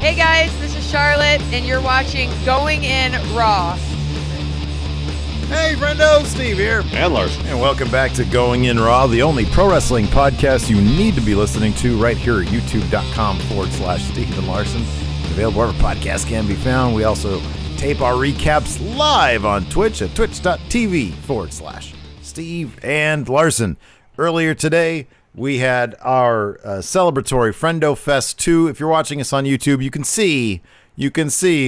Hey guys, this is Charlotte, and you're watching Going In Raw. Hey, friendo, Steve here. And Larson. And welcome back to Going In Raw, the only pro wrestling podcast you need to be listening to right here at youtube.com/Steve and Larson. Available wherever podcasts can be found. We also tape our recaps live on Twitch at twitch.tv/Steve and Larson. Earlier today, we had our celebratory Friendo Fest 2. If you're watching us on YouTube, you can see,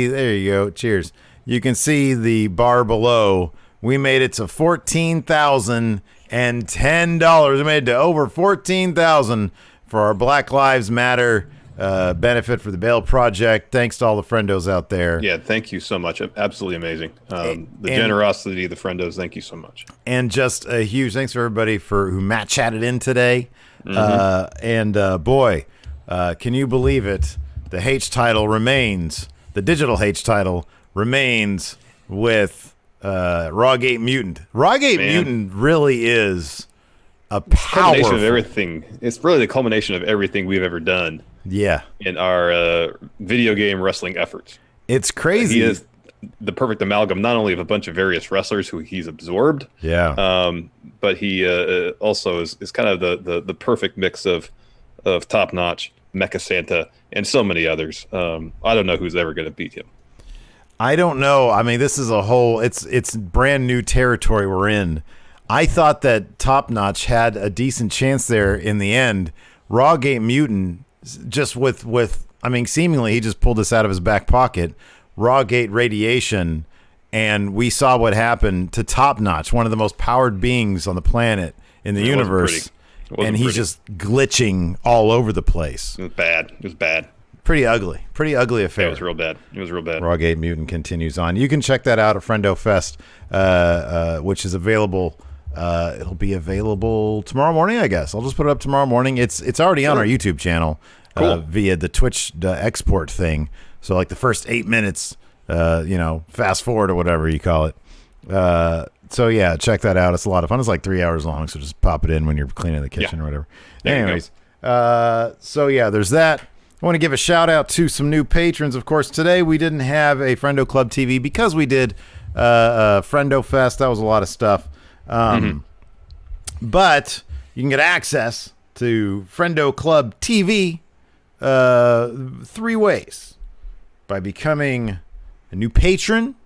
there you go, cheers. You can see the bar below. We made it to $14,010. We made it to over $14,000 for our Black Lives Matter benefit for the Bail Project. Thanks to all the friendos out there. Yeah, thank you so much. Absolutely amazing. The generosity of the friendos, thank you so much. And just a huge thanks for everybody who Matt chatted in today. Boy, can you believe it? The H title remains, the digital H title remains with Rawgate Mutant. Rawgate Mutant really is a powerful culmination of everything. It's really the culmination of everything we've ever done. Yeah, in our video game wrestling efforts. It's crazy. He is the perfect amalgam, not only of a bunch of various wrestlers who he's absorbed, but he also is kind of the perfect mix of top-notch Mecha Santa and so many others. I don't know who's ever going to beat him. I don't know. I mean, this is a whole. It's brand new territory we're in. I thought that Top Notch had a decent chance there in the end. Rawgate Mutant. Just with I mean, seemingly he just pulled this out of his back pocket. Rawgate Radiation, and we saw what happened to Top Notch, one of the most powered beings on the planet in the universe, and he's just glitching all over the place. It was bad. It was bad. Pretty ugly affair. Yeah, it was real bad. Rawgate Mutant continues on. You can check that out at Friendo Fest, which is available. It'll be available tomorrow morning, I guess. I'll just put it up tomorrow morning. It's already on our YouTube channel via the Twitch export thing. So like the first 8 minutes, fast forward or whatever you call it. So yeah, check that out. It's a lot of fun. It's like 3 hours long, so just pop it in when you're cleaning the kitchen or whatever. Anyways, so yeah, there's that. I want to give a shout out to some new patrons. Of course, today we didn't have a Friendo Club TV because we did Friendo Fest. That was a lot of stuff. But you can get access to Friendo Club TV 3 ways: by becoming a new patron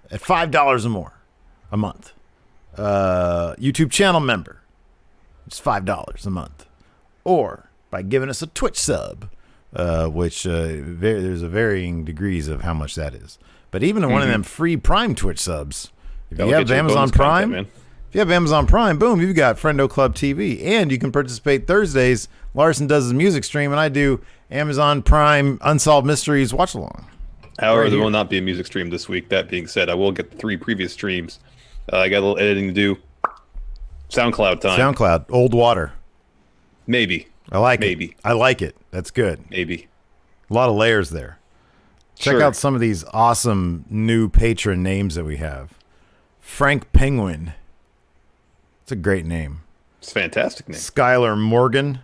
at $5 or more a month, YouTube channel member, it's $5 a month, or by giving us a Twitch sub, which there's a varying degrees of how much that is. But even one of them free Prime Twitch subs, if you have Amazon Prime, if you have Amazon Prime, boom, you've got Friendo Club TV, and you can participate Thursdays. Larson does his music stream, and I do Amazon Prime Unsolved Mysteries watch along. However, there will not be a music stream this week. That being said, I will get the 3 previous streams. I got a little editing to do. SoundCloud time. SoundCloud, old water. Maybe. I like it. I like it. That's good. Maybe. A lot of layers there. Check out some of these awesome new patron names that we have. Frank Penguin. It's a great name. It's a fantastic name. Skylar Morgan.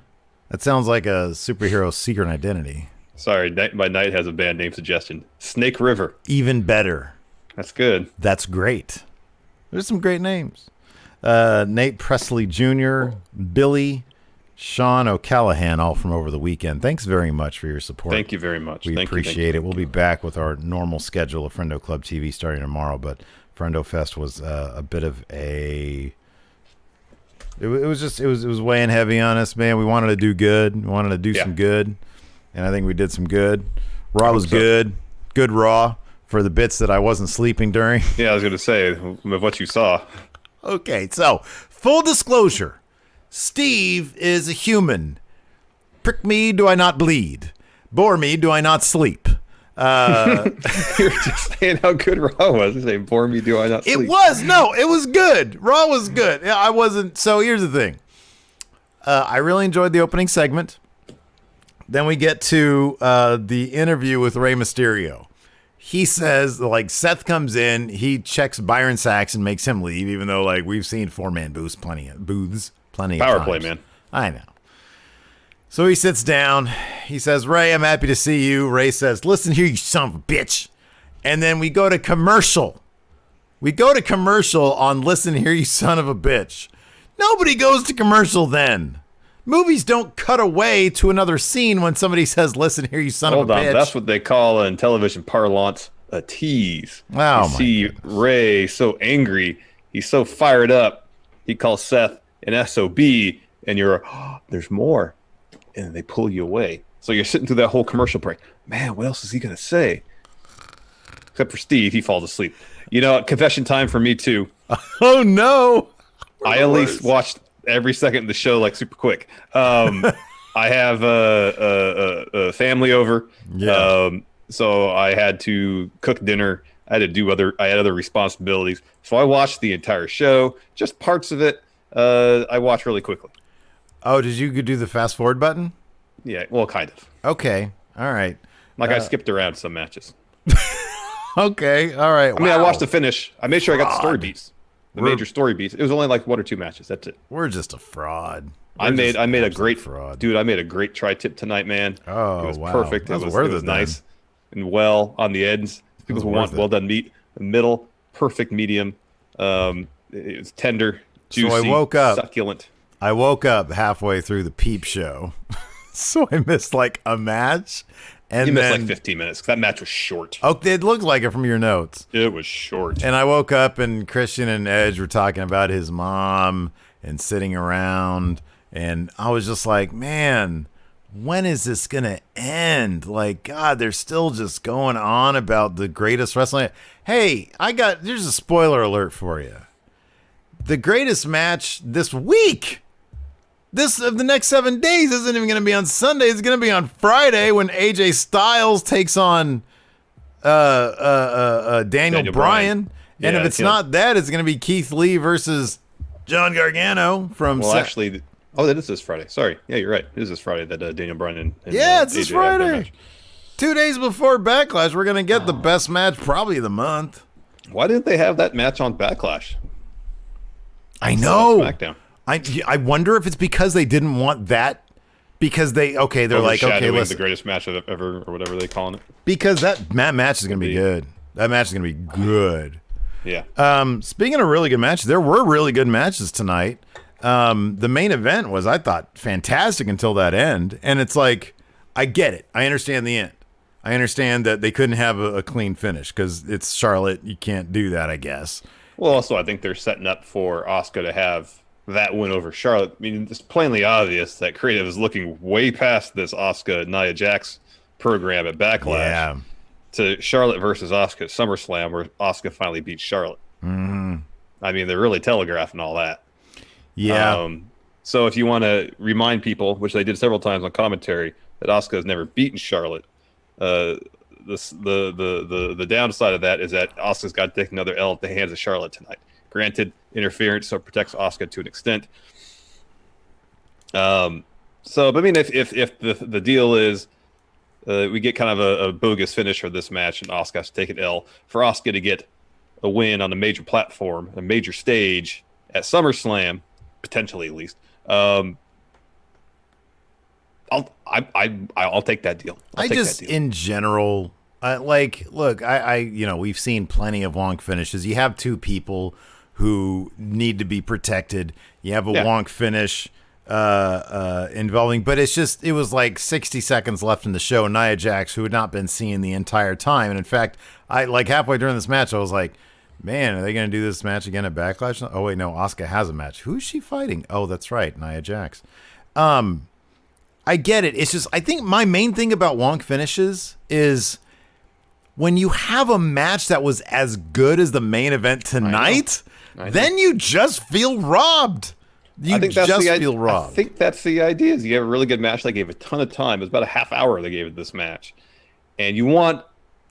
That sounds like a superhero secret identity. Sorry, my Night has a band name suggestion. Snake River. Even better. That's good. That's great. There's some great names. Nate Presley Jr., Billy, Sean O'Callahan, all from over the weekend. Thanks very much for your support. Thank you very much. We appreciate it. We'll be back with our normal schedule of Friendo Club TV starting tomorrow, but Friendo Fest was a bit of a... It was weighing heavy on us, man. We wanted to do good. We wanted to do some good, and I think we did some good. Raw was good. Good Raw for the bits that I wasn't sleeping during. Yeah, I was going to say, with what you saw. Okay, so full disclosure. Steve is a human. Prick me, do I not bleed? Bore me, do I not sleep? You're just saying how good Raw was. You're saying, bore me, do I not sleep? It was good. Raw was good. Yeah, I wasn't. So here's the thing. I really enjoyed the opening segment. Then we get to the interview with Rey Mysterio. He says, like, Seth comes in, he checks Byron Sachs and makes him leave, even though, like, we've seen 4-man booths plenty of Power times. play, man. I know. So he sits down. He says, Ray, I'm happy to see you. Ray says, listen here, you son of a bitch. And then we go to commercial. We go to commercial on listen here, you son of a bitch. Nobody goes to commercial then. Movies don't cut away to another scene when somebody says, listen here, you son of a bitch. Hold on. That's what they call in television parlance a tease. Oh, you see Ray so angry. He's so fired up. He calls Seth an SOB, and you're, there's more. And they pull you away. So you're sitting through that whole commercial break. Man, what else is he going to say? Except for Steve, he falls asleep. You know, confession time for me, too. Oh, no. I at least watched every second of the show, like, super quick. I have a family over. Yeah. So I had to cook dinner. I had other responsibilities. So I watched the entire show, just parts of it. I watched really quickly. Oh, did you do the fast forward button? Yeah, well, kind of. Okay. All right. Like I skipped around some matches. Okay. All right. I mean, I watched the finish. I made sure I got the story beats, major story beats. It was only like 1 or 2 matches. That's it. We're just a fraud. I made a great fraud. Dude, I made a great tri-tip tonight, man. Oh, it was wow. perfect. It was nice and well on the ends. People who want well done meat. The middle, perfect medium. It was tender, juicy, so I woke up, succulent. I woke up halfway through the Peep Show, so I missed like a match. And you missed like 15 minutes. That match was short. Oh, it looked like it from your notes. It was short. And I woke up and Christian and Edge were talking about his mom and sitting around. And I was just like, man, when is this going to end? Like, God, they're still just going on about the greatest wrestling. Hey, there's a spoiler alert for you. The greatest match this week. This of the next 7 days isn't even going to be on Sunday. It's going to be on Friday when AJ Styles takes on Daniel Bryan. And if it's not that, it's going to be Keith Lee versus John Gargano from. Well, actually, that is this Friday. Sorry, yeah, you're right. It is this Friday that Daniel Bryan and it's this AJ Friday. 2 days before Backlash, we're going to get the best match probably of the month. Why didn't they have that match on Backlash? I know. SmackDown. I wonder if it's because they didn't want that, because they're like, okay, listen, the greatest match ever, or whatever they calling it. Because that match is going to be good. That match is going to be good. Yeah. Speaking of really good matches, there were really good matches tonight. The main event was, I thought, fantastic until that end, and it's like, I get it. I understand the end. I understand that they couldn't have a clean finish because it's Charlotte. You can't do that, I guess. Well, also, I think they're setting up for Asuka to have that win over Charlotte. I mean, it's plainly obvious that creative is looking way past this Asuka Nia Jax program at Backlash to Charlotte versus Asuka at SummerSlam, where Asuka finally beats Charlotte. Mm-hmm. I mean, they're really telegraphing all that. Yeah. So if you want to remind people, which they did several times on commentary, that Asuka has never beaten Charlotte, the downside of that is that Asuka's got to take another L at the hands of Charlotte tonight. Granted, interference, so it protects Asuka to an extent. But I mean, if the deal is we get kind of a bogus finish for this match and Asuka has to take an L, for Asuka to get a win on a major platform, a major stage at SummerSlam, potentially at least, I'll take that deal. In general, look, we've seen plenty of wonk finishes. You have two people who need to be protected. You have a wonk finish involving, but it was like 60 seconds left in the show. Nia Jax, who had not been seen the entire time, and in fact, I like halfway during this match, I was like, man, are they going to do this match again at Backlash? Oh wait, no, Asuka has a match. Who is she fighting? Oh, that's right, Nia Jax. I get it. It's just, I think my main thing about wonk finishes is when you have a match that was as good as the main event tonight, I know. Then you just feel robbed. I think that's the idea. Is you have a really good match. They gave a ton of time. It was about a half hour they gave it this match. And you want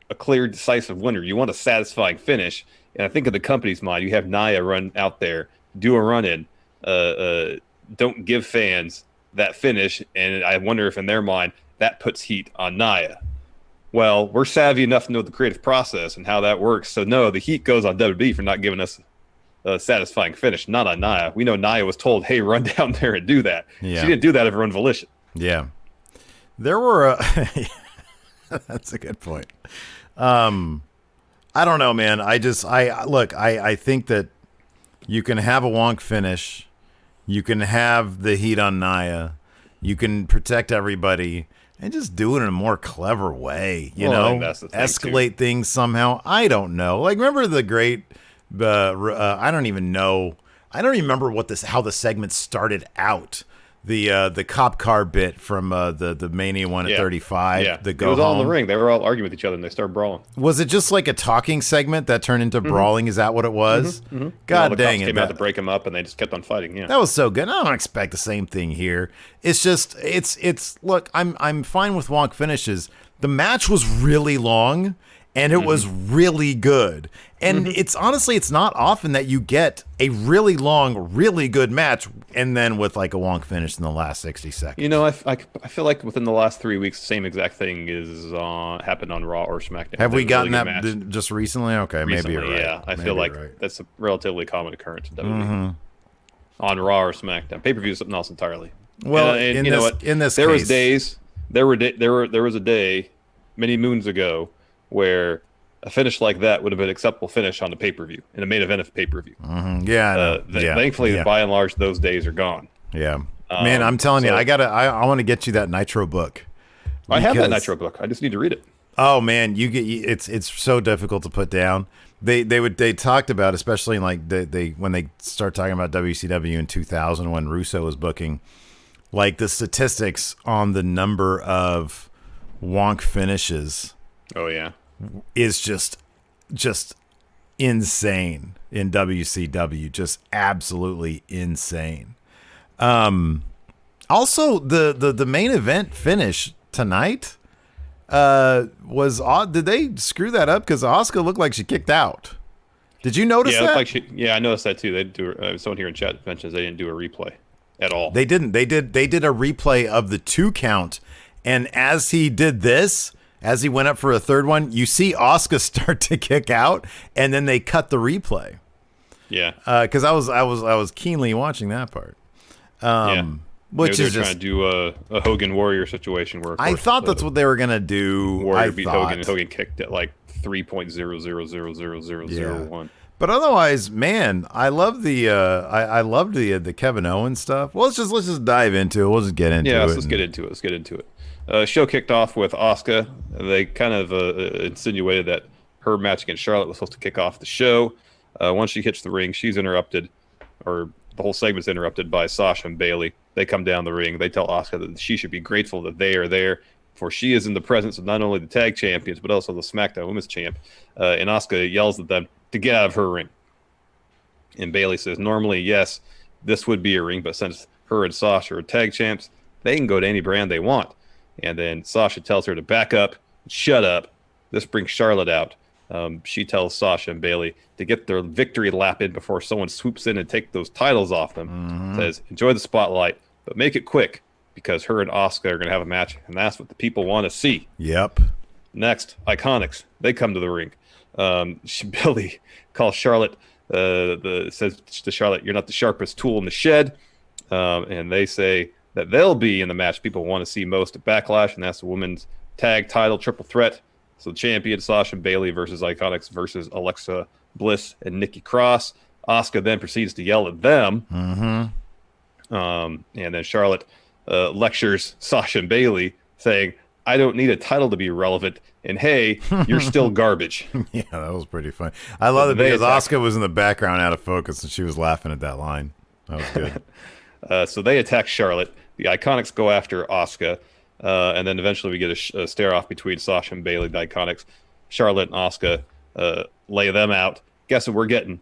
a clear, decisive winner. You want a satisfying finish. And I think in the company's mind, you have Nia run out there, do a run-in, don't give fans that finish, and I wonder if in their mind that puts heat on Nia. Well, we're savvy enough to know the creative process and how that works, so no, the heat goes on WWE for not giving us a satisfying finish, not on Nia. We know Nia was told, hey, run down there and do that. Yeah. She didn't do that of her own volition. Yeah. There were that's a good point. I don't know, man. I think that you can have a wonk finish. You can have the heat on Nia. You can protect everybody and just do it in a more clever way. You know, escalate things somehow. I don't know. Like, remember the great, I don't even know. I don't remember how the segment started out. The cop car bit from the Mania one at 35. Yeah, the it was all in the ring. They were all arguing with each other and they started brawling. Was it just like a talking segment that turned into brawling? Is that what it was? God dang it! Came out to break them up and they just kept on fighting. Yeah, that was so good. I don't expect the same thing here. It's just it's. Look, I'm fine with wonk finishes. The match was really long. And it was really good. And it's not often that you get a really long, really good match and then with like a wonk finish in the last 60 seconds. You know, I feel like within the last 3 weeks, the same exact thing is happened on Raw or SmackDown. Have we gotten that just recently? Okay, maybe you're right. Yeah, I feel like that's a relatively common occurrence in WWE. On Raw or SmackDown. Pay-per-view is something else entirely. Well, and you know what? In this there case, there was a day many moons ago where a finish like that would have been an acceptable finish on the pay-per-view, in a main event of pay-per-view. Thankfully, by and large, those days are gone. Yeah. Man, I'm telling you, I want to get you that Nitro book. I have that Nitro book. I just need to read it. Oh man, it's so difficult to put down. They talked about, especially in like when they start talking about WCW in 2000 when Russo was booking, like the statistics on the number of wonk finishes. Oh yeah. Is just insane in WCW, just absolutely insane. Also, the main event finish tonight was odd. Did they screw that up? Because Asuka looked like she kicked out. Did you notice that? I noticed that too. They do. Someone here in chat mentions they didn't do a replay at all. They didn't. They did a replay of the 2 count, and as he did this. As he went up for a third one, you see Asuka start to kick out, and then they cut the replay. Yeah, because I was keenly watching that part. Which is just trying to do a Hogan Warrior situation where I thought that's what they were gonna do. Warrior beat Hogan, and Hogan kicked at like 3.0000001. But otherwise, man, I love I loved the Kevin Owens stuff. Well, let's just dive into it. We'll just get into it. Yeah, let's get into it. Show kicked off with Asuka. They kind of insinuated that her match against Charlotte was supposed to kick off the show. Once she hits the ring, she's interrupted, or the whole segment's interrupted by Sasha and Bayley. They come down the ring. They tell Asuka that she should be grateful that they are there, for she is in the presence of not only the tag champions, but also the SmackDown Women's Champ. And Asuka yells at them to get out of her ring. And Bayley says, normally, yes, this would be a ring, but since her and Sasha are tag champs, they can go to any brand they want. And then Sasha tells her to back up, shut up. This brings Charlotte out. She tells Sasha and Bayley to get their victory lap in before someone swoops in and take those titles off them. Says, enjoy the spotlight, but make it quick because her and Asuka are going to have a match, and that's what the people want to see. Yep. Next, Ikonics. They come to the ring. Bayley calls Charlotte, says to Charlotte, you're not the sharpest tool in the shed. And they say that they'll be in the match people want to see most at Backlash, and that's the women's tag title triple threat. So the champion, Sasha Bayley versus Ikonics versus Alexa Bliss and Nikki Cross. Asuka then proceeds to yell at them. And then Charlotte lectures Sasha and Bayley, saying, I don't need a title to be relevant, and hey, you're still garbage. Yeah, that was pretty funny. I love it because Asuka was in the background out of focus, and she was laughing at that line. That was good. So they attack Charlotte. The Iconics go after Asuka. And then eventually we get a stare-off between Sasha and Bayley, the Iconics. Charlotte and Asuka lay them out. Guess what we're getting?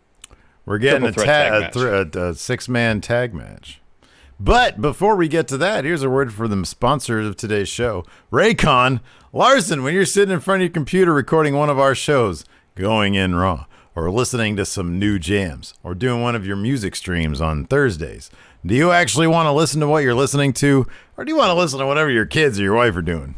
We're getting a six-man tag match. But before we get to that, here's a word for the sponsors of today's show. Raycon. Larson, when you're sitting in front of your computer recording one of our shows, going in raw, or listening to some new jams, or doing one of your music streams on Thursdays, do you actually want to listen to what you're listening to, or do you want to listen to whatever your kids or your wife are doing?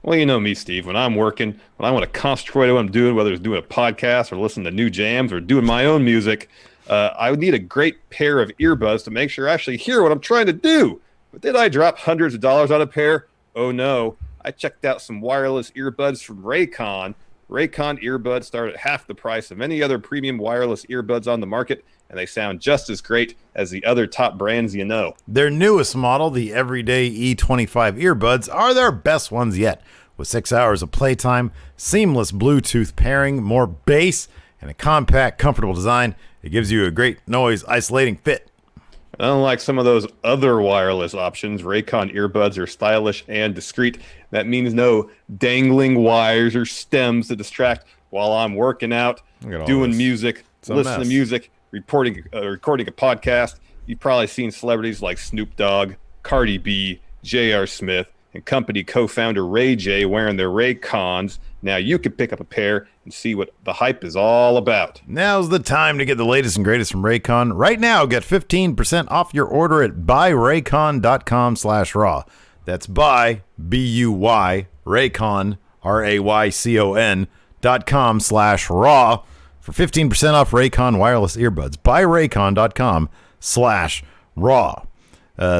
Well, you know me, Steve. When I'm working, when I want to concentrate on what I'm doing, whether it's doing a podcast or listening to new jams or doing my own music, I would need a great pair of earbuds to make sure I actually hear what I'm trying to do. But did I drop hundreds of dollars on a pair? Oh no. I checked out some wireless earbuds from Raycon. Raycon earbuds start at half the price of any other premium wireless earbuds on the market, and they sound just as great as the other top brands you know. Their newest model, the Everyday E25 earbuds, are their best ones yet. With 6 hours of playtime, seamless Bluetooth pairing, more bass, and a compact, comfortable design, it gives you a great noise isolating fit. Unlike some of those other wireless options, Raycon earbuds are stylish and discreet. That means no dangling wires or stems to distract while I'm working out, doing music, listening to music, recording a podcast. You've probably seen celebrities like Snoop Dogg, Cardi B, J.R. Smith, and company co-founder Ray J wearing their Raycons. Now you can pick up a pair and see what the hype is all about. Now's the time to get the latest and greatest from Raycon. Right now, get 15% off your order at buyraycon.com/raw. That's buy, B-U-Y, Raycon, RAYCON.com/raw for 15% off Raycon wireless earbuds. Buyraycon.com/raw.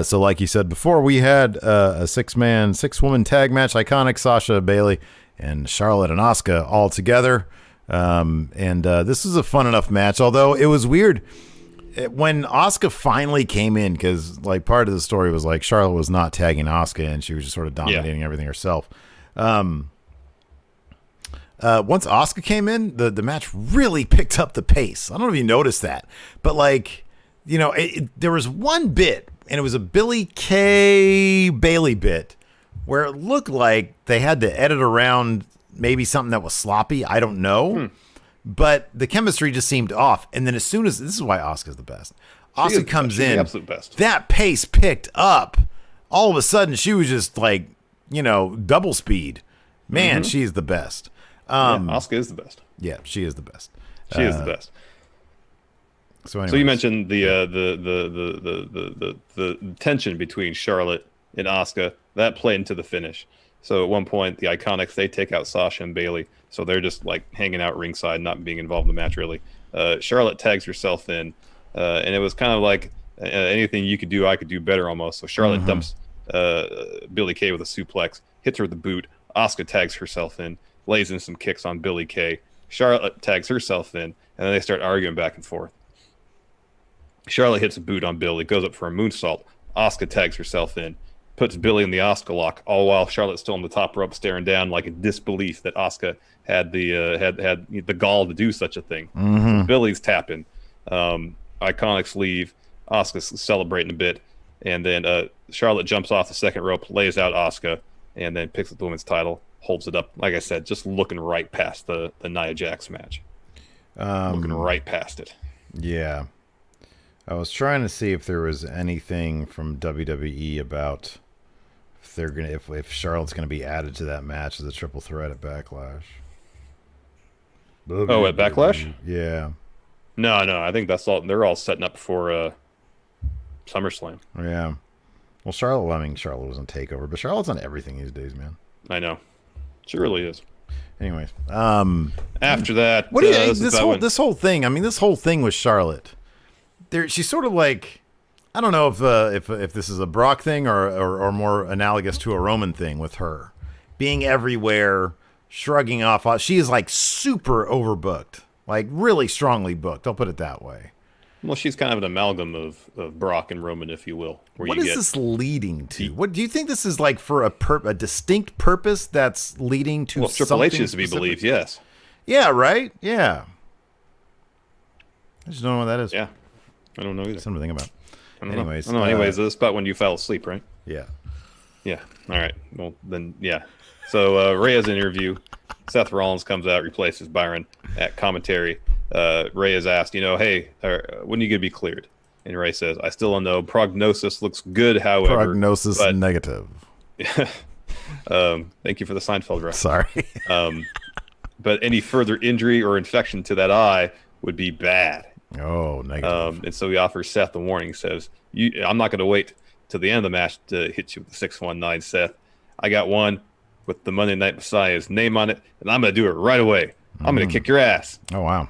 So like you said before, we had a six-woman tag match, Ikonics, Sasha, Bayley, and Charlotte and Asuka all together. This was a fun enough match, although it was weird. When Asuka finally came in, because like part of the story was like Charlotte was not tagging Asuka and she was just sort of dominating everything herself. Once Asuka came in, the match really picked up the pace. I don't know if you noticed that, but like, you know, there was one bit, and it was a Billie Kay Bayley bit, where it looked like they had to edit around maybe something that was sloppy. I don't know. But the chemistry just seemed off. And then as soon as, this is why Asuka's the best. Asuka comes in, the absolute best. That pace picked up. All of a sudden, she was just like, you know, double speed. Man, she's the best. Asuka is the best. Yeah, she is the best. She is the best. So you mentioned the tension between Charlotte and Asuka that played into the finish. So at one point, the Iconics, they take out Sasha and Bayley, so they're just like hanging out ringside, not being involved in the match really. Charlotte tags herself in, and it was kind of like anything you could do, I could do better almost. So Charlotte dumps Billie Kay with a suplex, hits her with the boot. Asuka tags herself in, lays in some kicks on Billie Kay. Charlotte tags herself in, and then they start arguing back and forth. Charlotte hits a boot on Billie, goes up for a moonsault. Asuka tags herself in, puts Billie in the Asuka lock, all while Charlotte's still on the top rope, staring down like in disbelief that Asuka had the gall to do such a thing. So Billie's tapping. Iconics leave. Asuka's celebrating a bit, and then Charlotte jumps off the second rope, lays out Asuka, and then picks up the women's title, holds it up. Like I said, just looking right past the Nia Jax match. Looking right past it. Yeah. I was trying to see if there was anything from WWE about if they're gonna if Charlotte's gonna be added to that match as a triple threat at Backlash. Oh, at Backlash? Yeah. No, I think that's all. They're all setting up for SummerSlam. Yeah. Well, Charlotte was on Takeover, but Charlotte's on everything these days, man. I know. She really is. Anyways, after that, what do you think? This whole thing? I mean, this whole thing with Charlotte. She's sort of like, I don't know if this is a Brock thing or more analogous to a Roman thing with her being everywhere, shrugging off. She is like super overbooked, like really strongly booked. I'll put it that way. Well, she's kind of an amalgam of Brock and Roman, if you will. What is this leading to? What do you think this is like for a distinct purpose that's leading to? Well, Triple H is to be believed, yes. Yeah, right. Yeah. I just don't know what that is. Yeah. I don't know either. Something to think about. Anyways, this is about when you fell asleep, right? Yeah. Yeah. All right. Well, then, yeah. So Ray has an interview. Seth Rollins comes out, replaces Byron at commentary. Ray is asked, hey, when are you going to be cleared? And Ray says, I still don't know. Prognosis looks good, however. Prognosis negative. Thank you for the Seinfeld reference. Sorry. But any further injury or infection to that eye would be bad. Oh, negative. And so he offers Seth a warning. He says, I'm not going to wait till the end of the match to hit you with the 619, Seth. I got one with the Monday Night Messiah's name on it, and I'm going to do it right away. I'm going to kick your ass. Oh, wow.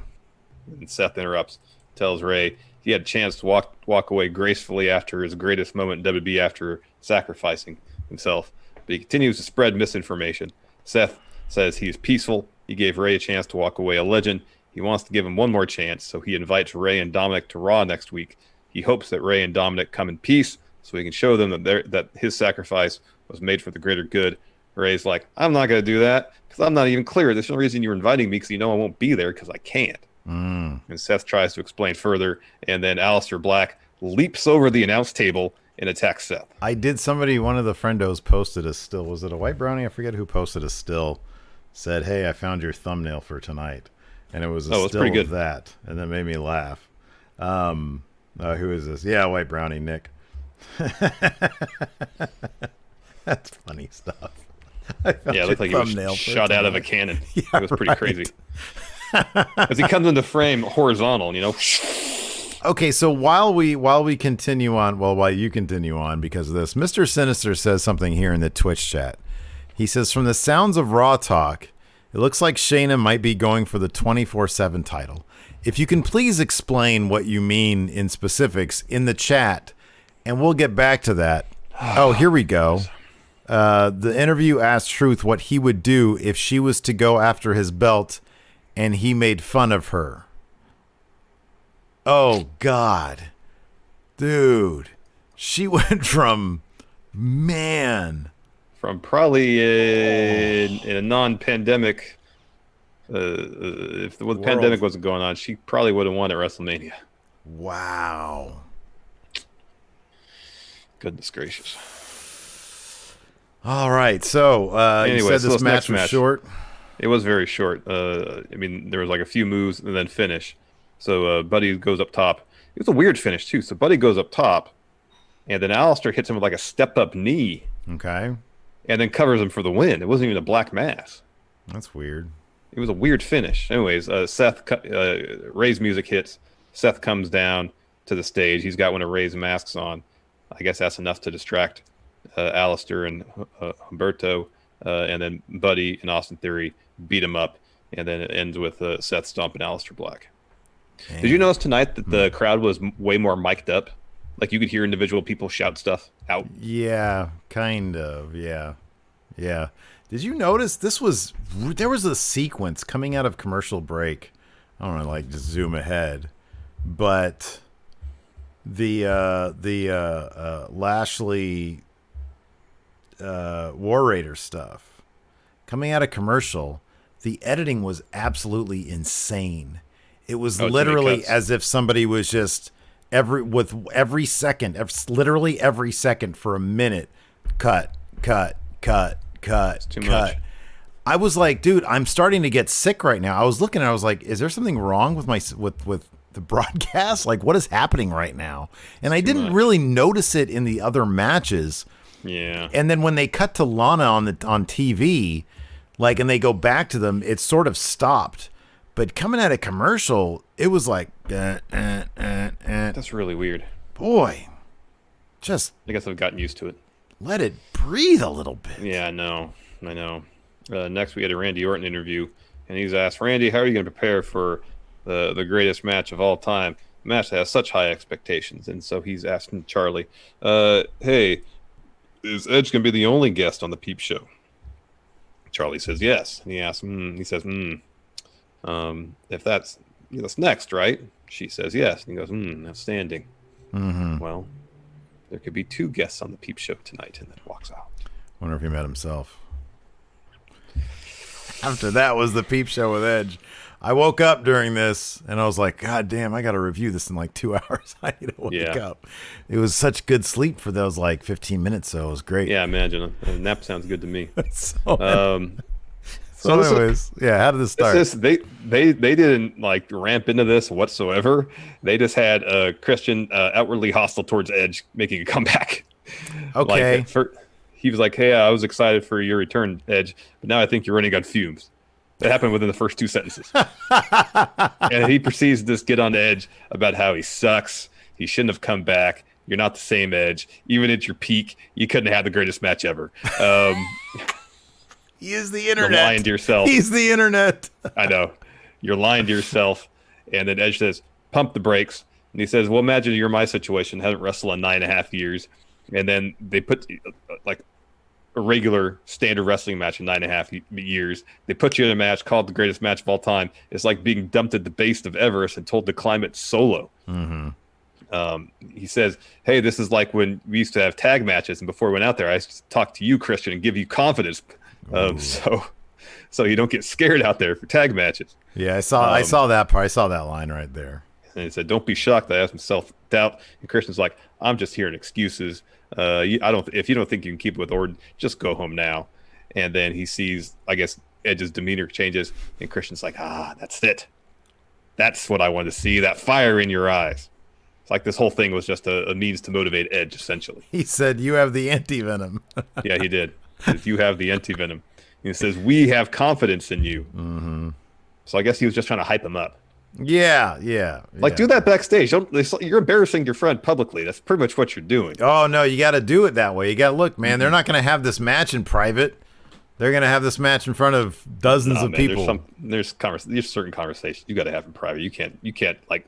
And Seth interrupts. tells Rey he had a chance to walk away gracefully after his greatest moment in WWE after sacrificing himself, but he continues to spread misinformation. Seth says he is peaceful. He gave Rey a chance to walk away a legend. He wants to give him one more chance, so he invites Rey and Dominic to Raw next week. He hopes that Rey and Dominic come in peace so he can show them that his sacrifice was made for the greater good. Rey's like, I'm not going to do that because I'm not even clear. There's no reason you're inviting me because you know I won't be there because I can't. And Seth tries to explain further, and then Aleister Black leaps over the announce table and attacks Seth. One of the friendos posted a still. Was it a White Brownie? I forget who posted a still. Said, hey, I found your thumbnail for tonight. And it was a still pretty good. Of that. And that made me laugh. Who is this? Yeah, White Brownie, Nick. That's funny stuff. Yeah, it looked like he was shot out of a cannon. Yeah, it was pretty crazy. As he comes into frame horizontal, Okay, so while you continue on because of this, Mr. Sinister says something here in the Twitch chat. He says, from the sounds of Raw talk, it looks like Shayna might be going for the 24/7 title. If you can please explain what you mean in specifics in the chat, and we'll get back to that. Oh, here we go. The interview asked Truth what he would do if she was to go after his belt, and he made fun of her. Oh, God. Dude. She went from probably in a non-pandemic, if the pandemic wasn't going on, she probably would have won at WrestleMania. Wow. Goodness gracious. All right, so anyway, you said this match was short? It was very short. There was like a few moves and then finish. So Buddy goes up top. It was a weird finish, too. So Buddy goes up top, and then Aleister hits him with like a step-up knee. Okay. And then covers him for the win. It wasn't even a black mass. That's weird. It was a weird finish. Anyways, Rey's music hits. Seth comes down to the stage. He's got one of Rey's masks on. I guess that's enough to distract Aleister and Humberto. And then Buddy and Austin Theory beat him up. And then it ends with Seth stomping Aleister Black. Damn. Did you notice tonight that the crowd was way more mic'd up? Like you could hear individual people shout stuff out. Yeah, kind of. Yeah. Did you notice there was a sequence coming out of commercial break? I don't know, just zoom ahead, but the Lashley War Raider stuff coming out of commercial. The editing was absolutely insane. It was literally as if somebody was just every second for a minute, cut. It's too much. I was like, dude, I'm starting to get sick right now. I was looking, I was like, is there something wrong with with the broadcast? Like, what is happening right now? And I didn't really notice it in the other matches. Yeah. And then when they cut to Lana on TV, and they go back to them, it sort of stopped. But coming out of commercial, it was like, That's really weird. Boy, I guess I've gotten used to it. Let it breathe a little bit. Yeah, I know. Next, we had a Randy Orton interview, and he's asked, Randy, how are you going to prepare for the greatest match of all time? A match that has such high expectations. And so he's asking Charlie, hey, is Edge going to be the only guest on the Peep Show? Charlie says yes. And he asks, he says, if that's next, right? She says yes. And he goes, outstanding. Mm-hmm. Well, there could be 2 guests on the Peep Show tonight, and then walks out. Wonder if he met himself. After that was the Peep Show with Edge. I woke up during this, and I was like, God damn, I got to review this in 2 hours. I need to wake up. It was such good sleep for those 15 minutes, so it was great. Yeah, imagine. A nap sounds good to me. So anyways, how did this start? They didn't ramp into this whatsoever. They just had Christian outwardly hostile towards Edge making a comeback. Okay. He was like, hey, I was excited for your return, Edge, but now I think you're running on fumes. That happened within the first 2 sentences. And he proceeds to just get on Edge about how he sucks. He shouldn't have come back. You're not the same Edge. Even at your peak, you couldn't have the greatest match ever. He is the internet. You're lying to yourself. He's the internet. I know. You're lying to yourself. And then Edge says, pump the brakes. And he says, well, imagine you're in my situation, haven't wrestled in 9.5 years. And then they put like a regular standard wrestling match in 9.5 years. They put you in a match called the greatest match of all time. It's like being dumped at the base of Everest and told to climb it solo. He says, hey, this is like when we used to have tag matches. And before we went out there, I used to talk to you, Christian, and give you confidence. So you don't get scared out there for tag matches. Yeah, I saw that part. I saw that line right there. And he said, don't be shocked that I have some self-doubt. And Christian's like, I'm just hearing excuses. If you don't think you can keep it with Orton, just go home now. And then he sees, I guess, Edge's demeanor changes. And Christian's like, that's it. That's what I wanted to see, that fire in your eyes. It's like this whole thing was just a means to motivate Edge, essentially. He said, you have the anti-venom. Yeah, he did. He said, you have the anti-venom. And he says, we have confidence in you. So I guess he was just trying to hype him up. Yeah. Like, do that backstage. You're embarrassing your friend publicly. That's pretty much what you're doing. Oh, no, you got to do it that way. You got to look, man, they're not going to have this match in private. They're going to have this match in front of dozens of people. There's certain conversations you got to have in private. You can't like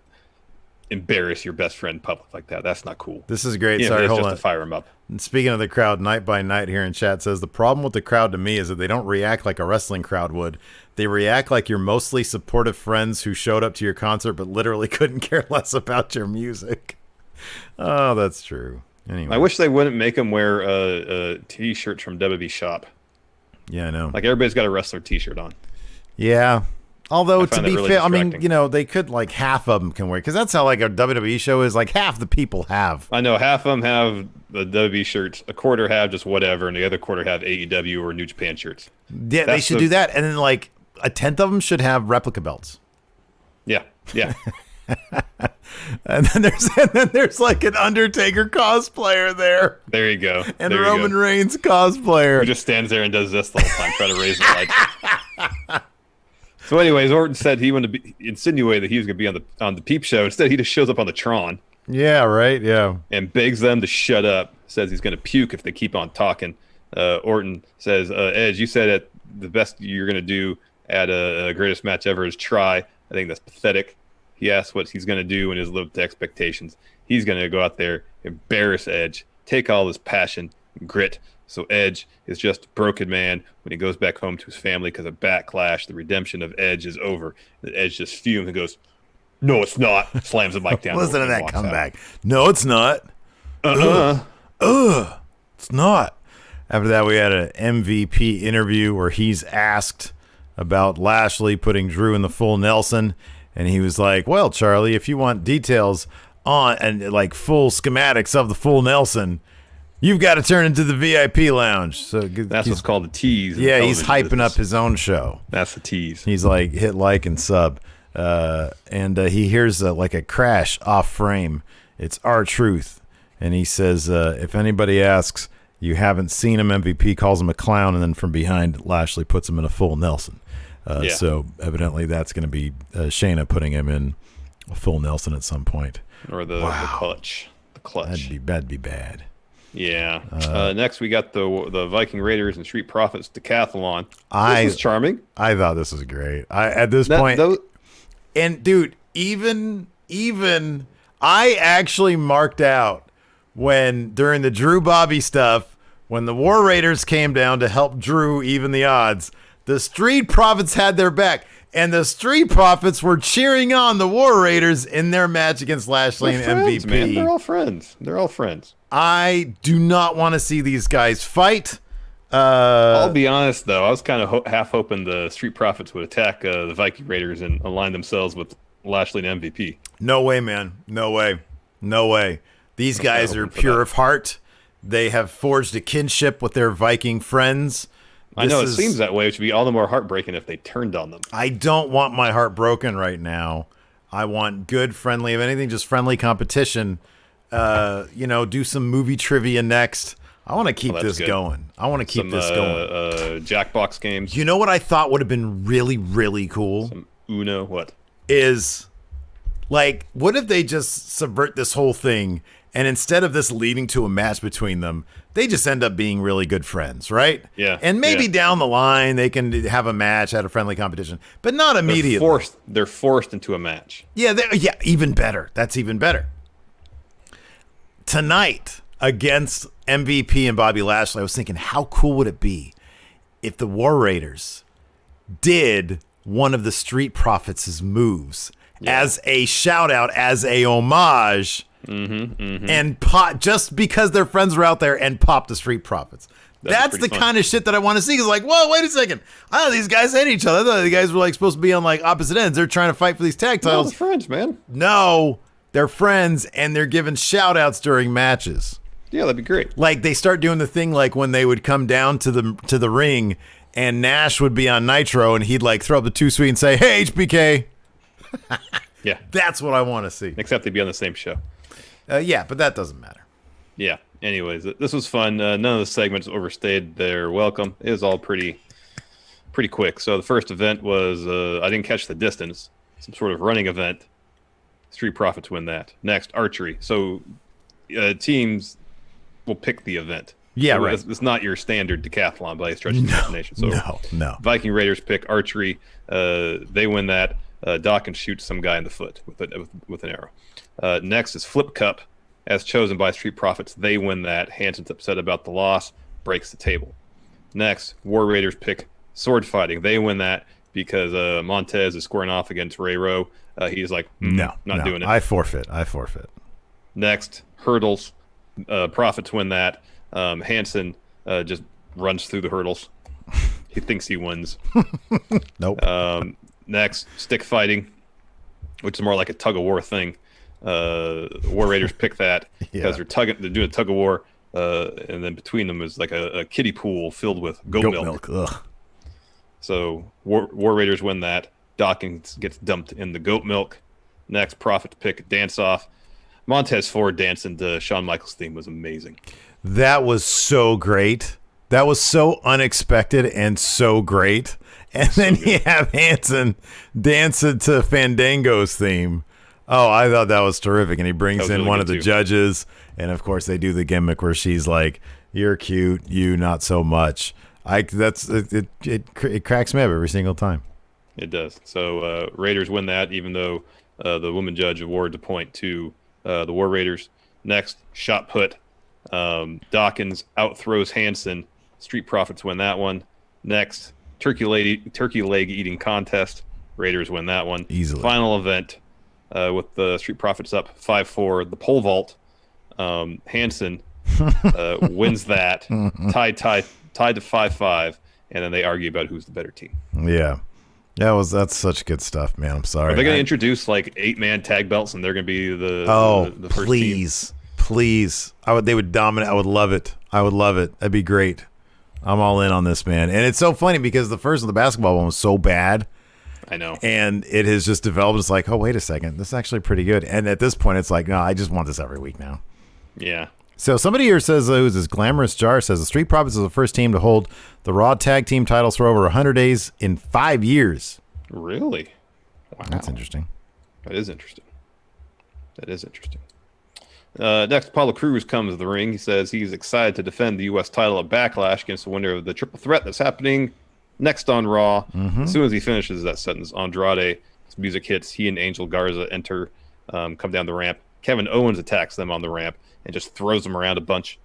embarrass your best friend in public like that. That's not cool. This is great. Sorry, hold on. To fire him up. And speaking of the crowd, Night by Night here in chat says, the problem with the crowd to me is that they don't react like a wrestling crowd would. They react like you're mostly supportive friends who showed up to your concert but literally couldn't care less about your music. Oh, that's true. Anyway. I wish they wouldn't make them wear T-shirts from WWE Shop. Yeah, I know. Like, everybody's got a wrestler T-shirt on. Yeah. Although, to be really fair, I mean, they could, like, half of them can wear, because that's how, like, a WWE show is, like, half the people have. I know, half of them have the WWE shirts, a quarter have just whatever, and the other quarter have AEW or New Japan shirts. Yeah, they should do that, and then, like, a tenth of them should have replica belts. Yeah. and then there's like an Undertaker cosplayer there. There you go. And a Roman Reigns cosplayer. Who just stands there and does this the whole time, trying to raise the lights. So anyways, Orton said he wanted to insinuate that he was going to be on the Peep Show. Instead, he just shows up on the Tron. Yeah, right, yeah. And begs them to shut up. Says he's going to puke if they keep on talking. Orton says, Edge, you said that the best you're going to do at a greatest match ever is try. I think that's pathetic. He asks what he's going to do and has lived to expectations. He's going to go out there, embarrass Edge, take all his passion and grit. So Edge is just a broken man when he goes back home to his family because of Backlash. The redemption of Edge is over. And Edge just fumes and goes, no, it's not. Slams the mic down. Listen to that comeback. No, it's not. It's not. After that, we had an MVP interview where he's asked about Lashley putting Drew in the full Nelson. And he was like, well, Charlie, if you want details on and like full schematics of the full Nelson, you've got to turn into the VIP lounge. So that's what's called a tease. Yeah, he's hyping up his own show. That's the tease. He's like, hit like and sub. And he hears like a crash off frame. It's R-Truth. And he says, if anybody asks, you haven't seen him, MVP calls him a clown. And then from behind, Lashley puts him in a full Nelson. So evidently that's going to be Shayna putting him in a full Nelson at some point. Or the clutch. The clutch. That'd be bad. Yeah. Next we got the Viking Raiders and Street Profits decathlon. This was charming. I thought this was great. And dude, even I actually marked out when during the Drew Bobby stuff, when the War Raiders came down to help Drew even the odds, the Street Profits had their back, and the Street Profits were cheering on the War Raiders in their match against Lashley and MVP. Man. They're all friends. I do not want to see these guys fight. I'll be honest, though. I was kind of half hoping the Street Profits would attack the Viking Raiders and align themselves with Lashley and MVP. No way, man. No way. These guys are pure of heart. They have forged a kinship with their Viking friends. I know it seems that way, which would be all the more heartbreaking if they turned on them. I don't want my heart broken right now. I want good, friendly, if anything, just friendly competition. Do some movie trivia next. I want to keep this going. Jackbox games. You know what I thought would have been really, really cool? Some Uno, what? Is, like, what if they just subvert this whole thing, and instead of this leading to a match between them, they just end up being really good friends, right? Yeah. And maybe down the line they can have a match at a friendly competition, but not immediately. They're forced into a match. Yeah, even better. That's even better. Tonight against MVP and Bobby Lashley, I was thinking, how cool would it be if the War Raiders did one of the Street Profits' moves as a shout out, as a homage, and just because their friends were out there and popped the Street Profits. That's the kind of shit that I want to see. It's like, whoa, wait a second. I thought these guys hate each other. I thought the guys were like supposed to be on like opposite ends. They're trying to fight for these tag titles. They're friends, man. No, they're friends, and they're giving shout outs during matches. Yeah, that'd be great. Like they start doing the thing like when they would come down to the ring and Nash would be on Nitro and he'd like throw up the 2 Sweet and say, "Hey, HBK." Yeah. That's what I want to see. Except they'd be on the same show. Yeah, but that doesn't matter. Yeah. Anyways, this was fun. None of the segments overstayed their welcome. It was all pretty quick. So the first event was I didn't catch the distance. Some sort of running event. Street Profits win that. Next, archery. So teams will pick the event. Yeah, so right. It's not your standard decathlon by a stretch of the imagination. So no. Viking Raiders pick archery. They win that. Dawkins shoots some guy in the foot with an arrow. Next is Flip Cup, as chosen by Street Profits. They win that. Hansen's upset about the loss, breaks the table. Next, War Raiders pick sword fighting. They win that because Montez is squaring off against Ray Rowe. He's like, not doing it. I forfeit. Next, hurdles. Profits win that. Hansen just runs through the hurdles. He thinks he wins. Nope. Next, stick fighting, which is more like a tug of war thing. War Raiders pick that because they're doing a tug of war, and then between them is like a kiddie pool filled with goat milk. Ugh. So War Raiders win that. Dawkins gets dumped in the goat milk. Next, Profits pick dance off. Montez Ford dancing to Shawn Michaels' theme was amazing. That was so great. That was so unexpected and so great. And then you have Hansen dancing to Fandango's theme. Oh, I thought that was terrific. And he brings in one of the judges. And, of course, they do the gimmick where she's like, "You're cute, you not so much." It cracks me up every single time. It does. So Raiders win that, even though the woman judge awarded the point to the War Raiders. Next, shot put. Dawkins outthrows Hansen. Street Profits win that one. Next, turkey leg eating contest. Raiders win that one. Easily. Final event with the Street Profits up 5-4. The pole vault. Hansen wins that. Tied to 5-5. And then they argue about who's the better team. Yeah. That's such good stuff, man. I'm sorry. Are they going to introduce like 8-man tag belts and they're going to be the first please. team? Please. They would dominate. I would love it. That'd be great. I'm all in on this, man. And it's so funny because the first of the basketball one was so bad. I know. And it has just developed. It's like, oh, wait a second. This is actually pretty good. And at this point, it's like, no, I just want this every week now. Yeah. So somebody here says, who's this Glamorous Jar, says the Street Profits is the first team to hold the Raw Tag Team titles for over 100 days in 5 years. Really? Wow. That's interesting. That is interesting. Next, Apollo Crews comes to the ring. He says he's excited to defend the U.S. title at Backlash against the winner of the triple threat that's happening next on Raw. As soon as he finishes that sentence, Andrade, his music hits. He and Angel Garza enter, come down the ramp. Kevin Owens attacks them on the ramp and just throws them around a bunch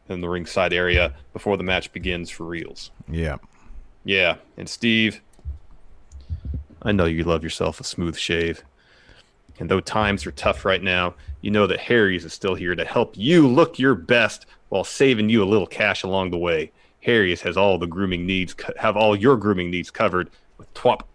in the ringside area before the match begins for reals. Yeah. Yeah. And Steve, I know you love yourself a smooth shave. And though times are tough right now, you know that Harry's is still here to help you look your best while saving you a little cash along the way. Harry's has all the grooming needs, have all your grooming needs covered with top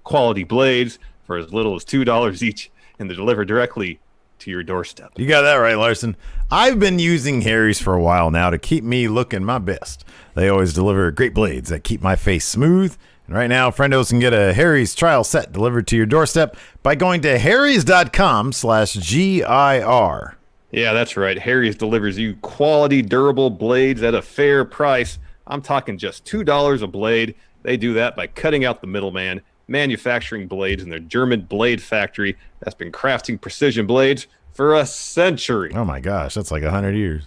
quality blades for as little as $2 each, and they're delivered directly to your doorstep. You got that right, Larson. I've been using Harry's for a while now to keep me looking my best. They always deliver great blades that keep my face smooth. And right now, friendos can get a Harry's trial set delivered to your doorstep by going to harrys.com/GIR. Yeah, that's right. Harry's delivers you quality, durable blades at a fair price. I'm talking just $2 a blade. They do that by cutting out the middleman, manufacturing blades in their German blade factory that's been crafting precision blades for a century. Oh my gosh, that's like 100 years.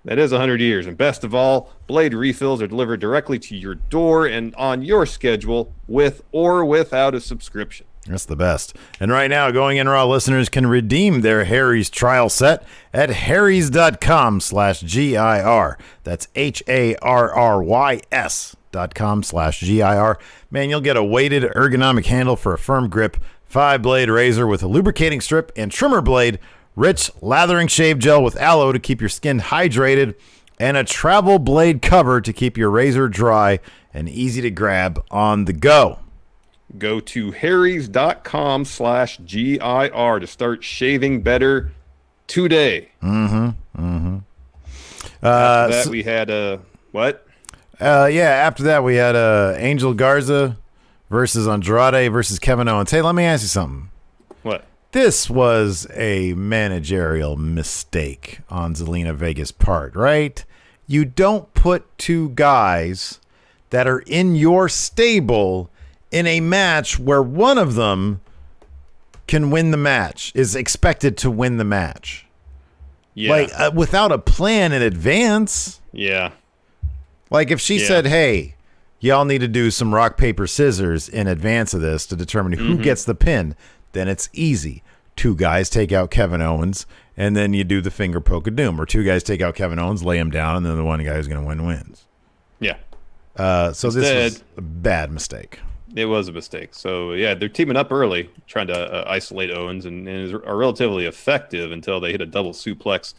That is 100 years. And best of all, blade refills are delivered directly to your door and on your schedule with or without a subscription. That's the best. And right now, Going In Raw listeners can redeem their Harry's trial set at harrys.com/GIR. That's HARRYS.com/GIR. Man, you'll get a weighted ergonomic handle for a firm grip, 5-blade razor with a lubricating strip and trimmer blade, rich lathering shave gel with aloe to keep your skin hydrated, and a travel blade cover to keep your razor dry and easy to grab on the go. Go to harrys.com/GIR to start shaving better today. After that, we had what? After that, we had Angel Garza versus Andrade versus Kevin Owens. Hey, let me ask you something. What? This was a managerial mistake on Zelina Vega's part, right? You don't put two guys that are in your stable in a match where one of them can win the match, is expected to win the match. Yeah. Like, without a plan in advance. Yeah. Like, if she said, hey, y'all need to do some rock, paper, scissors in advance of this to determine who gets the pin, then it's easy. Two guys take out Kevin Owens, and then you do the finger poke of doom. Or two guys take out Kevin Owens, lay him down, and then the one guy who's going to win wins. Yeah. So this was a bad mistake. It was a mistake. So, yeah, they're teaming up early, trying to isolate Owens, and are relatively effective until they hit a double suplex.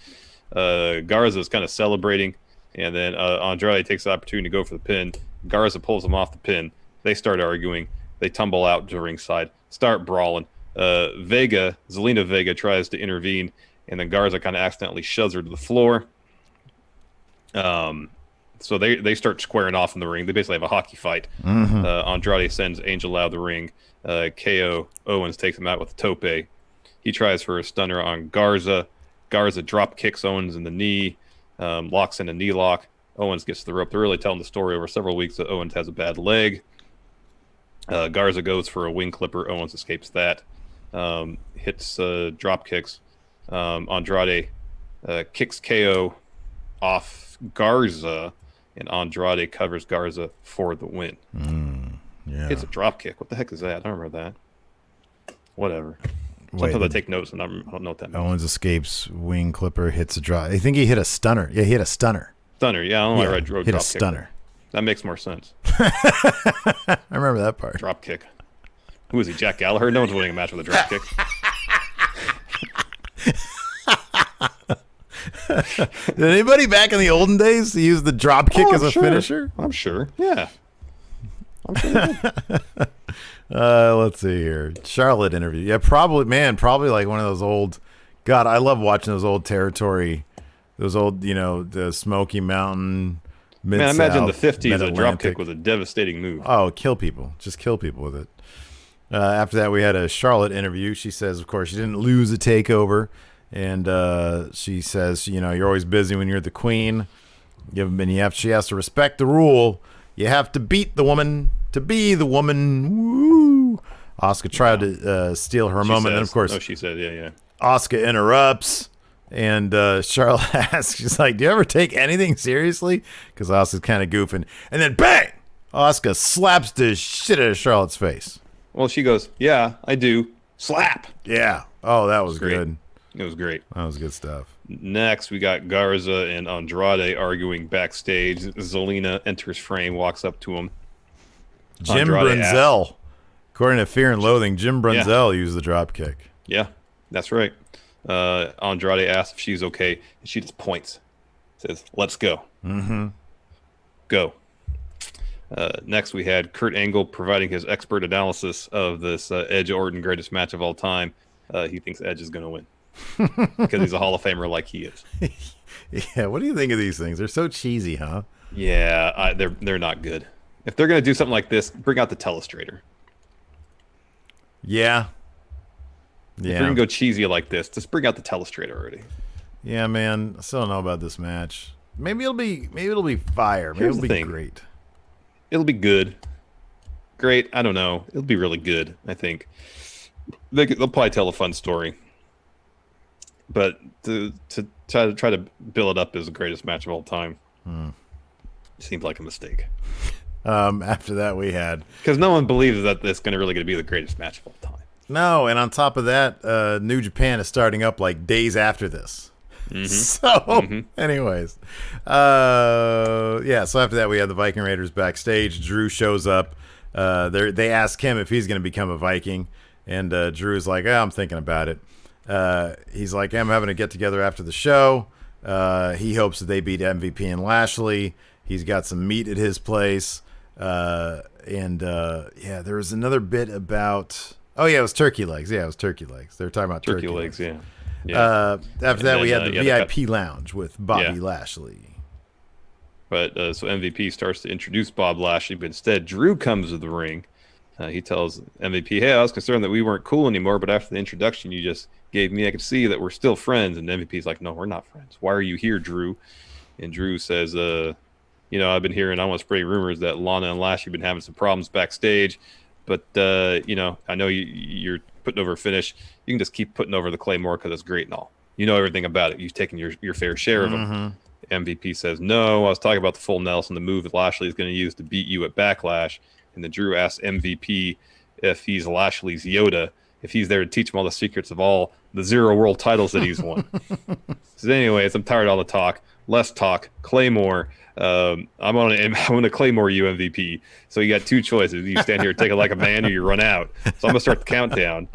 Garza is kind of celebrating, and then Andrade takes the opportunity to go for the pin. Garza pulls him off the pin. They start arguing. They tumble out to ringside, start brawling. Zelina Vega tries to intervene, and then Garza kind of accidentally shoves her to the floor. So they start squaring off in the ring. They basically have a hockey fight. Andrade sends Angel out of the ring. KO Owens takes him out with a tope. He tries for a stunner on Garza. Garza drop kicks Owens in the knee, locks in a knee lock. Owens gets to the rope. They're really telling the story over several weeks that Owens has a bad leg. Garza goes for a wing clipper. Owens escapes that. Hits drop kicks. Andrade kicks KO off Garza, and Andrade covers Garza for the win. It's a drop kick. What the heck is that? I don't remember that. Whatever. Sometimes I take notes and I don't know what that means. Owens escapes, wing clipper, hits a drop. I think he hit a stunner. Yeah, he hit a stunner. Stunner, yeah. I don't know why I wrote hit drop a stunner. Kick. That makes more sense. I remember that part. Drop kick. Who is he, Jack Gallagher? No one's winning a match with a drop kick. Did anybody back in the olden days use the drop kick as a finisher? I'm sure. Yeah. I'm sure let's see here. Charlotte interview. Yeah, probably like one of those old. God, I love watching those old territory. Those old, the Smoky Mountain. Man, I imagine the 50s, a drop kick was a devastating move. Oh, kill people. Just kill people with it. After that, we had a Charlotte interview. She says, of course, she didn't lose a takeover. And she says, you're always busy when you're the queen. She has to respect the rule. You have to beat the woman to be the woman. Woo! Asuka tried to steal her moment. And, of course, she said, yeah. Asuka interrupts. And Charlotte asks, she's like, do you ever take anything seriously? Because Asuka's kind of goofing. And then, bang! Asuka slaps the shit out of Charlotte's face. Well, she goes, yeah, I do. Slap! Yeah. Oh, that was good. It was great. That was good stuff. Next, we got Garza and Andrade arguing backstage. Zelina enters frame, walks up to him. Jim Brunzell. According to Fear and Loathing, Jim Brunzell used the drop kick. Yeah, that's right. Andrade asks if she's okay, and she just points. Says, let's go. Go. Next, we had Kurt Angle providing his expert analysis of this Edge Orton greatest match of all time. He thinks Edge is going to win because he's a Hall of Famer like he is. Yeah, what do you think of these things? They're so cheesy, huh? Yeah, they're not good. If they're going to do something like this, bring out the telestrator. Yeah. If you're going to go cheesy like this, just bring out the telestrator already. Yeah, man. I still don't know about this match. Maybe it'll be fire. Maybe it'll be great. It'll be good. Great. I don't know. It'll be really good, I think. They'll probably tell a fun story. but to try to build it up as the greatest match of all time seems like a mistake. After that, we had, because no one believes that it's going to be the greatest match of all time. No, and on top of that, New Japan is starting up like days after this. So, anyways, so after that, we had the Viking Raiders backstage. Drew shows up. They ask him if he's going to become a Viking, and Drew's like, I'm thinking about it. He's like, I'm having a get-together after the show. He hopes that they beat MVP and Lashley. He's got some meat at his place. There was another bit about... Oh, yeah, it was turkey legs. Yeah, it was turkey legs. They were talking about turkey legs. Yeah. After that, we had the VIP lounge with Bobby Lashley. But so MVP starts to introduce Bob Lashley, but instead Drew comes to the ring. He tells MVP, hey, I was concerned that we weren't cool anymore, but after the introduction you just gave me, I could see that we're still friends. And MVP's like, no, we're not friends. Why are you here, Drew? And Drew says, I've been hearing, I want to spread rumors that Lana and Lashley have been having some problems backstage. But, I know you're putting over a finish. You can just keep putting over the Claymore because it's great and all. You know everything about it. You've taken your fair share of them. MVP says, no, I was talking about the full Nelson, the move that Lashley is going to use to beat you at Backlash. And then Drew asks MVP if he's Lashley's Yoda, if he's there to teach him all the secrets of all the 0 world titles that he's won. So anyways, I'm tired of all the talk. Less talk. Claymore. I'm going to Claymore you, MVP. So you got two choices. You stand here and take it like a man, or you run out. So I'm going to start the countdown.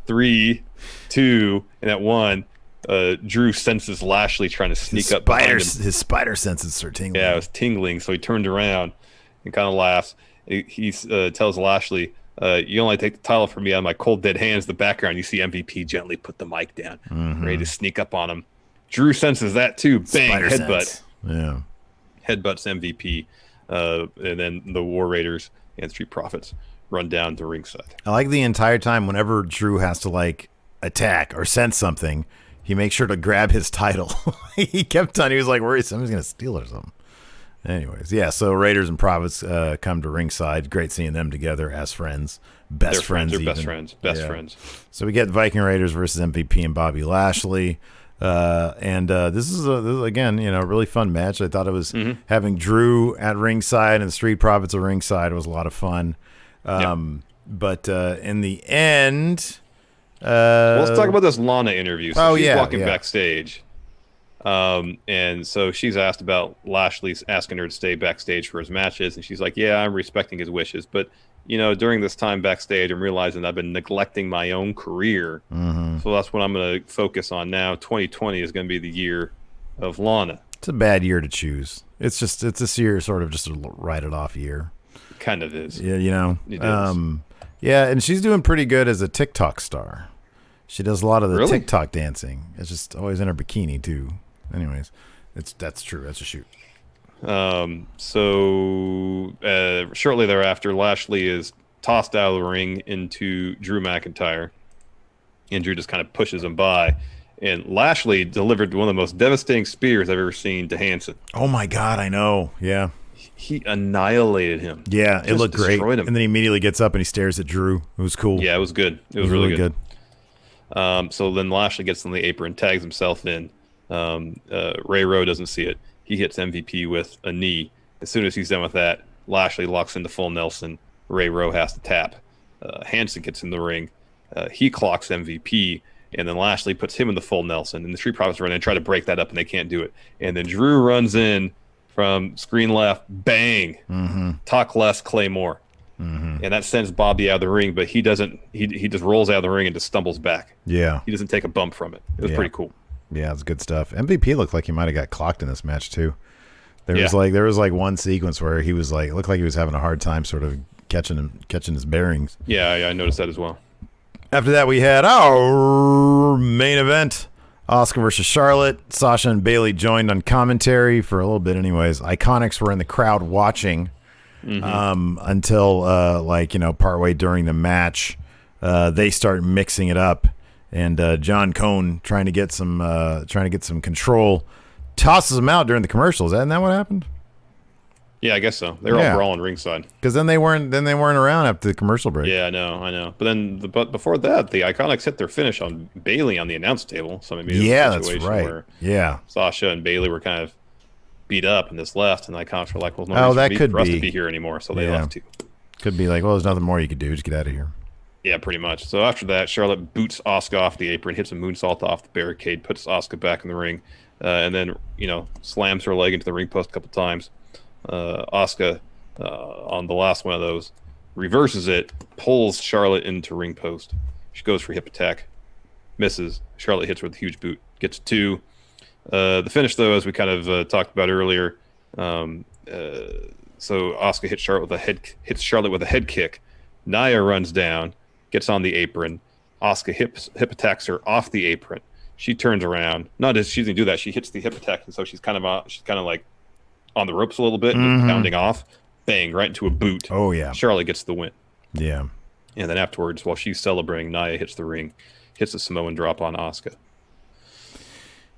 3, 2, and at 1, Drew senses Lashley trying to sneak up behind him. His spider senses start tingling. Yeah, it was tingling. So he turned around and kind of laughs. He tells Lashley, you only take the title from me out of my cold, dead hands. The background, you see MVP gently put the mic down, ready to sneak up on him. Drew senses that too. Bang, Spider headbutt. sense. Yeah. Headbutts MVP, and then the War Raiders and Street Profits run down to ringside. I like the entire time whenever Drew has to like attack or sense something, he makes sure to grab his title. He kept on. He was like worried somebody's gonna steal or something. Anyways, so Raiders and Profits come to ringside. Great seeing them together as friends, best friends. They're best friends. So we get Viking Raiders versus MVP and Bobby Lashley. This is again, a really fun match. I thought it was having Drew at ringside and the Street Profits at ringside was a lot of fun. But in the end, let's talk about this Lana interview. So she's walking backstage. And so she's asked about Lashley's asking her to stay backstage for his matches, and she's like, yeah, I'm respecting his wishes, but during this time backstage, I'm realizing I've been neglecting my own career. So that's what I'm going to focus on now. 2020 is going to be the year of Lana. It's a bad year to choose. It's this year sort of just a write it off year. Kind of is. Yeah, It is. Yeah, and she's doing pretty good as a TikTok star. She does a lot of the TikTok dancing. It's just always in her bikini too. Anyways, that's true. That's a shoot. Shortly thereafter, Lashley is tossed out of the ring into Drew McIntyre, and Drew just kind of pushes him by, and Lashley delivered one of the most devastating spears I've ever seen to Hansen. Oh my God, I know. Yeah, he annihilated him. Yeah, it looked great. And then he immediately gets up and he stares at Drew. It was cool. Yeah, it was good. It was really good. So then Lashley gets on the apron, tags himself in. Ray Rowe doesn't see it. He hits MVP with a knee. As soon as he's done with that, Lashley locks into full Nelson. Ray Rowe has to tap. Hansen gets in the ring. He clocks MVP, and then Lashley puts him in the full Nelson. And the Street Profits run in and try to break that up, and they can't do it. And then Drew runs in from screen left. Bang! Talk less, Claymore. And that sends Bobby out of the ring, but he doesn't. He just rolls out of the ring and just stumbles back. Yeah. He doesn't take a bump from it. It was pretty cool. Yeah, it's good stuff. MVP looked like he might have got clocked in this match too. There was one sequence where he was like, looked like he was having a hard time sort of catching his bearings. Yeah, I noticed that as well. After that, we had our main event: Asuka versus Charlotte. Sasha and Bayley joined on commentary for a little bit, anyways. Ikonics were in the crowd watching until partway during the match, they start mixing it up. And John Cone trying to get some control, tosses him out during the commercials. Isn't that what happened? Yeah, I guess so. They were all brawling ringside. Because then they weren't around after the commercial break. Yeah, I know. But before that, the Iconics hit their finish on Bailey on the announce table. So maybe it was a situation where Sasha and Bailey were kind of beat up and just left, and the Iconics were like, well, no reason for us to be here anymore, so they left too. Could be like, well, there's nothing more you could do. Just get out of here. Yeah, pretty much. So after that, Charlotte boots Asuka off the apron, hits a moonsault off the barricade, puts Asuka back in the ring, and then, slams her leg into the ring post a couple times. Asuka, on the last one of those, reverses it, pulls Charlotte into ring post. She goes for hip attack, misses. Charlotte hits her with a huge boot, gets 2. The finish, though, as we kind of talked about earlier, so Asuka hits Charlotte with a head kick. Nia runs down, gets on the apron. Asuka hip attacks her off the apron. She turns around. Not as she doesn't do that. She hits the hip attack, and so she's kind of like on the ropes a little bit, and pounding off. Bang! Right into a boot. Oh yeah. Charlotte gets the win. Yeah. And then afterwards, while she's celebrating, Nia hits the ring, hits the Samoan drop on Asuka.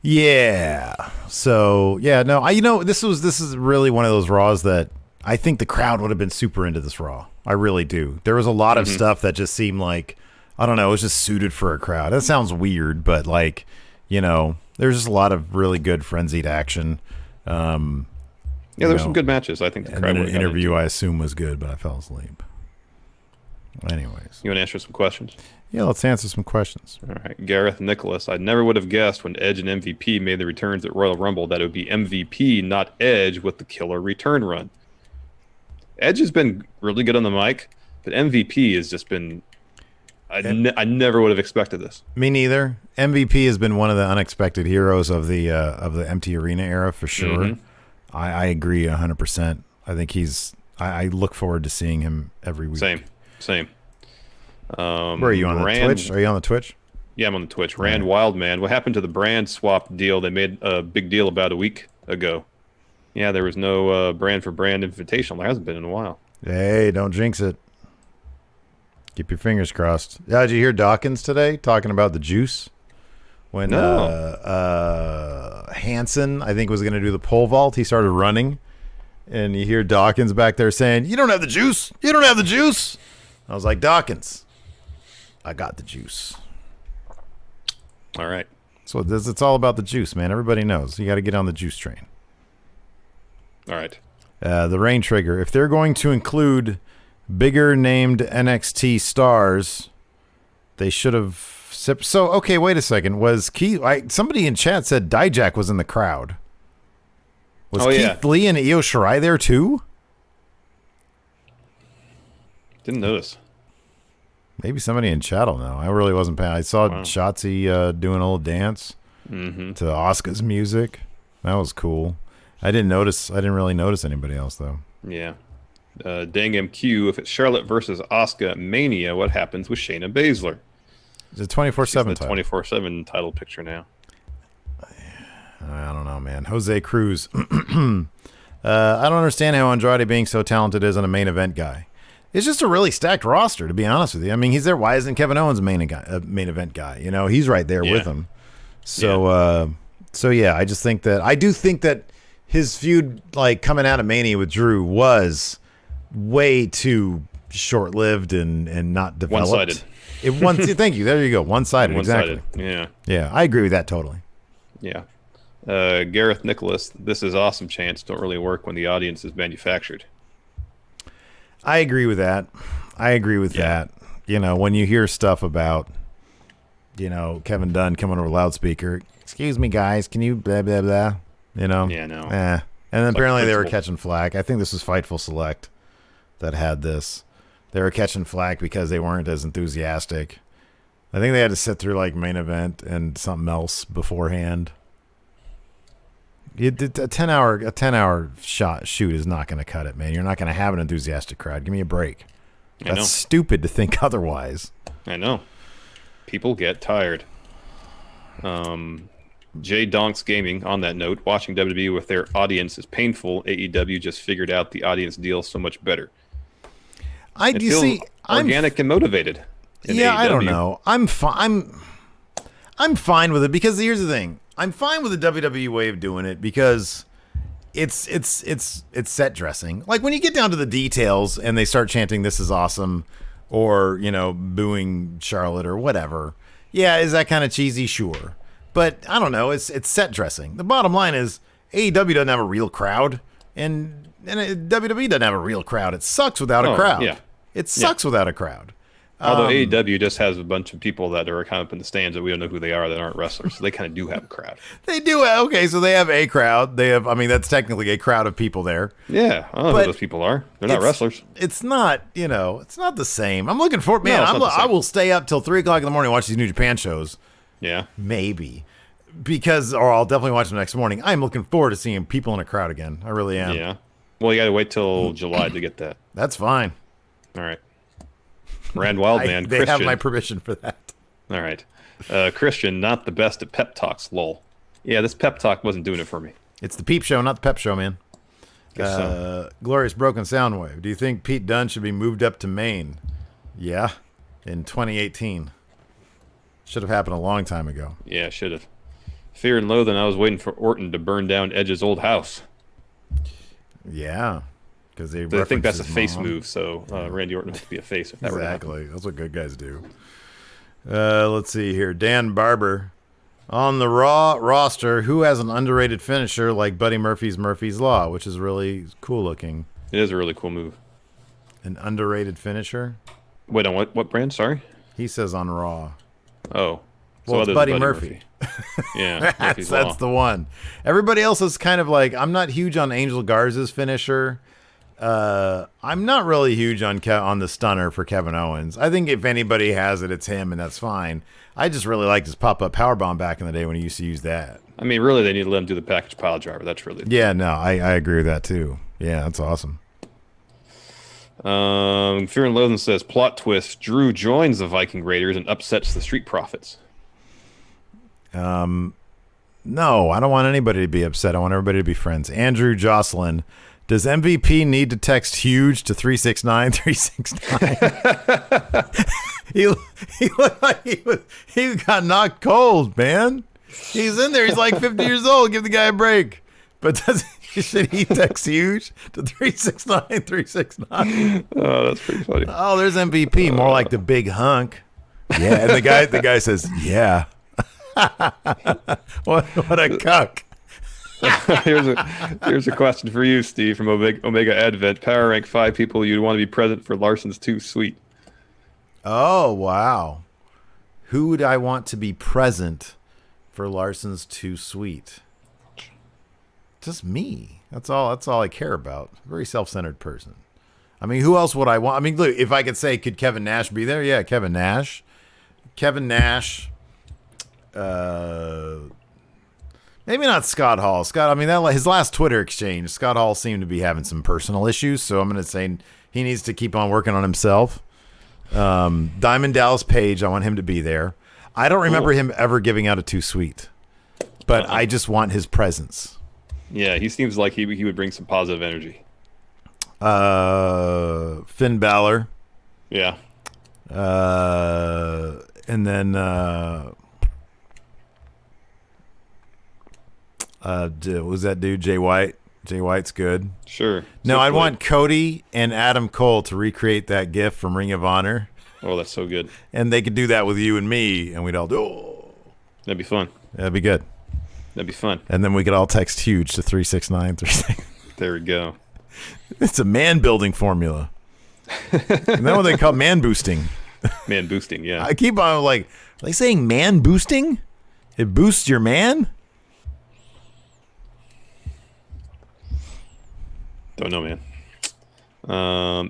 Yeah. So this is really one of those Raws that I think the crowd would have been super into this Raw. I really do. There was a lot of stuff that just seemed like, I don't know, it was just suited for a crowd. That sounds weird, but there's just a lot of really good frenzied action. There's some good matches. I think the crowd. And an interview I assume was good, but I fell asleep. Anyways, you want to answer some questions? Yeah, let's answer some questions. All right, Gareth Nicholas. I never would have guessed when Edge and MVP made the returns at Royal Rumble that it would be MVP, not Edge, with the killer return run. Edge has been really good on the mic, but MVP has just been. I never would have expected this. Me neither. MVP has been one of the unexpected heroes of the empty arena era for sure. I agree 100%. I think I look forward to seeing him every week. Same. Where are you on the Twitch? Are you on the Twitch? Yeah, I'm on the Twitch. Rand Wildman. What happened to the brand swap deal they made a big deal about a week ago? Yeah, there was no brand for brand invitational. There hasn't been in a while. Hey, don't jinx it. Keep your fingers crossed. Yeah, did you hear Dawkins today talking about the juice? When Hansen, I think, was going to do the pole vault, he started running. And you hear Dawkins back there saying, "You don't have the juice. You don't have the juice." I was like, Dawkins, I got the juice. All right. So it's all about the juice, man. Everybody knows. You got to get on the juice train. All right. The Rain Trigger. If they're going to include bigger named NXT stars, they should have... So, okay, wait a second. Was Keith... somebody in chat said Dijak was in the crowd. Was Keith Lee and Io Shirai there too? Didn't notice. Maybe somebody in chat will know. I really wasn't paying. I saw Shotzi doing a little dance to Asuka's music. That was cool. I didn't really notice anybody else though. Yeah. Dang MQ, if it's Charlotte versus Asuka Mania, what happens with Shayna Baszler? It's a 24/7 title. 24/7 title picture now. I don't know, man. Jose Cruz. I don't understand how Andrade being so talented isn't a main event guy. It's just a really stacked roster, to be honest with you. I mean, he's there. Why isn't Kevin Owens a main event guy? You know, he's right there with him. So, I just think that I do think that his feud, like coming out of Mania with Drew, was way too short-lived and not developed. One-sided. Thank you. There you go. One-sided. Exactly. Yeah. Yeah, I agree with that totally. Yeah. Gareth Nicholas, this is awesome chants don't really work when the audience is manufactured. I agree with that. That. You know, when you hear stuff about, Kevin Dunn coming over a loudspeaker, "Excuse me, guys, can you blah, blah, blah?" You know? Yeah, no. And then apparently they were catching flack. I think this was Fightful Select that had this. They were catching flack because they weren't as enthusiastic. I think they had to sit through like main event and something else beforehand. A 10-hour shoot is not going to cut it, man. You're not going to have an enthusiastic crowd. Give me a break. That's stupid to think otherwise. I know. People get tired. Jay Donks Gaming, on that note, watching WWE with their audience is painful. AEW just figured out the audience deal so much better. It feels organic and motivated. Yeah, AEW. I don't know. I'm fine with it because here's the thing. I'm fine with the WWE way of doing it because it's set dressing. Like when you get down to the details and they start chanting "This is awesome," or booing Charlotte or whatever. Yeah, is that kind of cheesy? Sure, but I don't know. It's set dressing. The bottom line is AEW doesn't have a real crowd, and WWE doesn't have a real crowd. It sucks without a crowd. Yeah. It sucks without a crowd. Although AEW just has a bunch of people that are kind of up in the stands that we don't know who they are that aren't wrestlers. So they kind of do have a crowd. They do. Okay, so they have a crowd. They have, that's technically a crowd of people there. Yeah, I don't know who those people are. They're not wrestlers. It's not, it's not the same. I'm looking for, man, I will stay up till 3 o'clock in the morning and watch these New Japan shows. Yeah. Maybe. Or I'll definitely watch them next morning. I'm looking forward to seeing people in a crowd again. I really am. Yeah. Well, you got to wait till July to get that. That's fine. All right. Rand Wildman, they Christian. have my permission for that. All right. Christian, not the best at pep talks, lol. Yeah, this pep talk wasn't doing it for me. It's the Peep Show, not the Pep Show, man. So. Glorious Broken Soundwave. Do you think Pete Dunne should be moved up to Maine? Yeah, in 2018. Should have happened a long time ago. Yeah, should have. Fear and Loathing, I was waiting for Orton to burn down Edge's old house. Yeah. Because they think that's a face move, so Randy Orton must be a face if that were to happen. Exactly. That's what good guys do. Let's see here. Dan Barber. On the Raw roster, who has an underrated finisher like Buddy Murphy's Murphy's Law, which is really cool looking? It is a really cool move. An underrated finisher? Wait, on what brand? Sorry? He says on Raw. Oh. Well, it's Buddy Murphy. Yeah, that's the one. Everybody else is kind of like, I'm not huge on Angel Garza's finisher. I'm not really huge on the stunner for Kevin Owens. I think if anybody has it, it's him, and that's fine. I just really liked his pop-up powerbomb back in the day when he used to use that. I mean, really, they need to let him do the package pile driver. That's really... Yeah, no, I agree with that, too. Yeah, that's awesome. Fear and Loathing says, plot twist, Drew joins the Viking Raiders and upsets the Street Profits. No, I don't want anybody to be upset. I want everybody to be friends. Andrew Jocelyn, does MVP need to text huge to 369 369? He looked like he got knocked cold, man. He's in there. He's like 50 years old. Give the guy a break. But should he text huge to 369 369? Oh, that's pretty funny. Oh, there's MVP, more like the big hunk. Yeah, and the guy says, yeah. what a cuck. Here's a question for you, Steve, from Omega Advent. Power rank 5 people you'd want to be present for Larson's Too Sweet. Oh, wow. Who would I want to be present for Larson's Too Sweet? Just me. That's all I care about. Very self-centered person. I mean, who else would I want? I mean, look, if I could say, could Kevin Nash be there? Yeah, Kevin Nash. Maybe not Scott Hall. His last Twitter exchange, Scott Hall seemed to be having some personal issues, so I'm going to say he needs to keep on working on himself. Diamond Dallas Page, I want him to be there. I don't remember him ever giving out a Too Sweet, but I just want his presence. Yeah, he seems like he would bring some positive energy. Finn Balor. Yeah. And then was that dude Jay White? Jay White's good. Sure. No, I'd want Cody and Adam Cole to recreate that GIF from Ring of Honor. Oh, that's so good. And they could do that with you and me, and we'd all do. Oh. That'd be fun. That'd be good. That'd be fun. And then we could all text huge to 369 369. There we go. It's a man building formula. And then what they call man boosting. Man boosting, yeah. I keep on like, are they saying man boosting? It boosts your man? Don't know, man.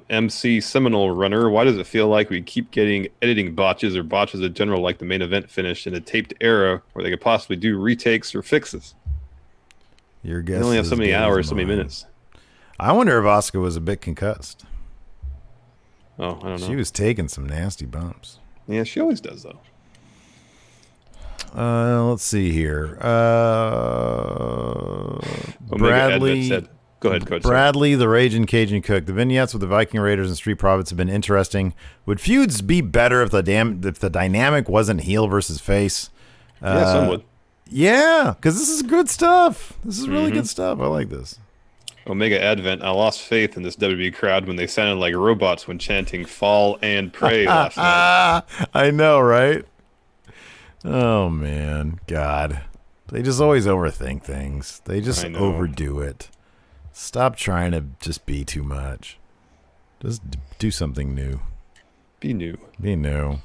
MC Seminole Runner, why does it feel like we keep getting editing botches or botches in general, like the main event finish in a taped era where they could possibly do retakes or fixes? Your guess. They only have so many hours, so many minutes. I wonder if Asuka was a bit concussed. Oh, I don't know. She was taking some nasty bumps. Yeah, she always does, though. Let's see here. Bradley said, go ahead, Coach. Bradley, the Raging Cajun Cook. The vignettes with the Viking Raiders and Street Profits have been interesting. Would feuds be better if the dynamic wasn't heel versus face? Yeah, some would. Yeah, because this is good stuff. This is really good stuff. I like this. Omega Advent. I lost faith in this WWE crowd when they sounded like robots when chanting "Fall and Pray" last night. I know, right? Oh man, God, they just always overthink things. They just overdo it. Stop trying to just be too much. Just do something new. Be new. Be new.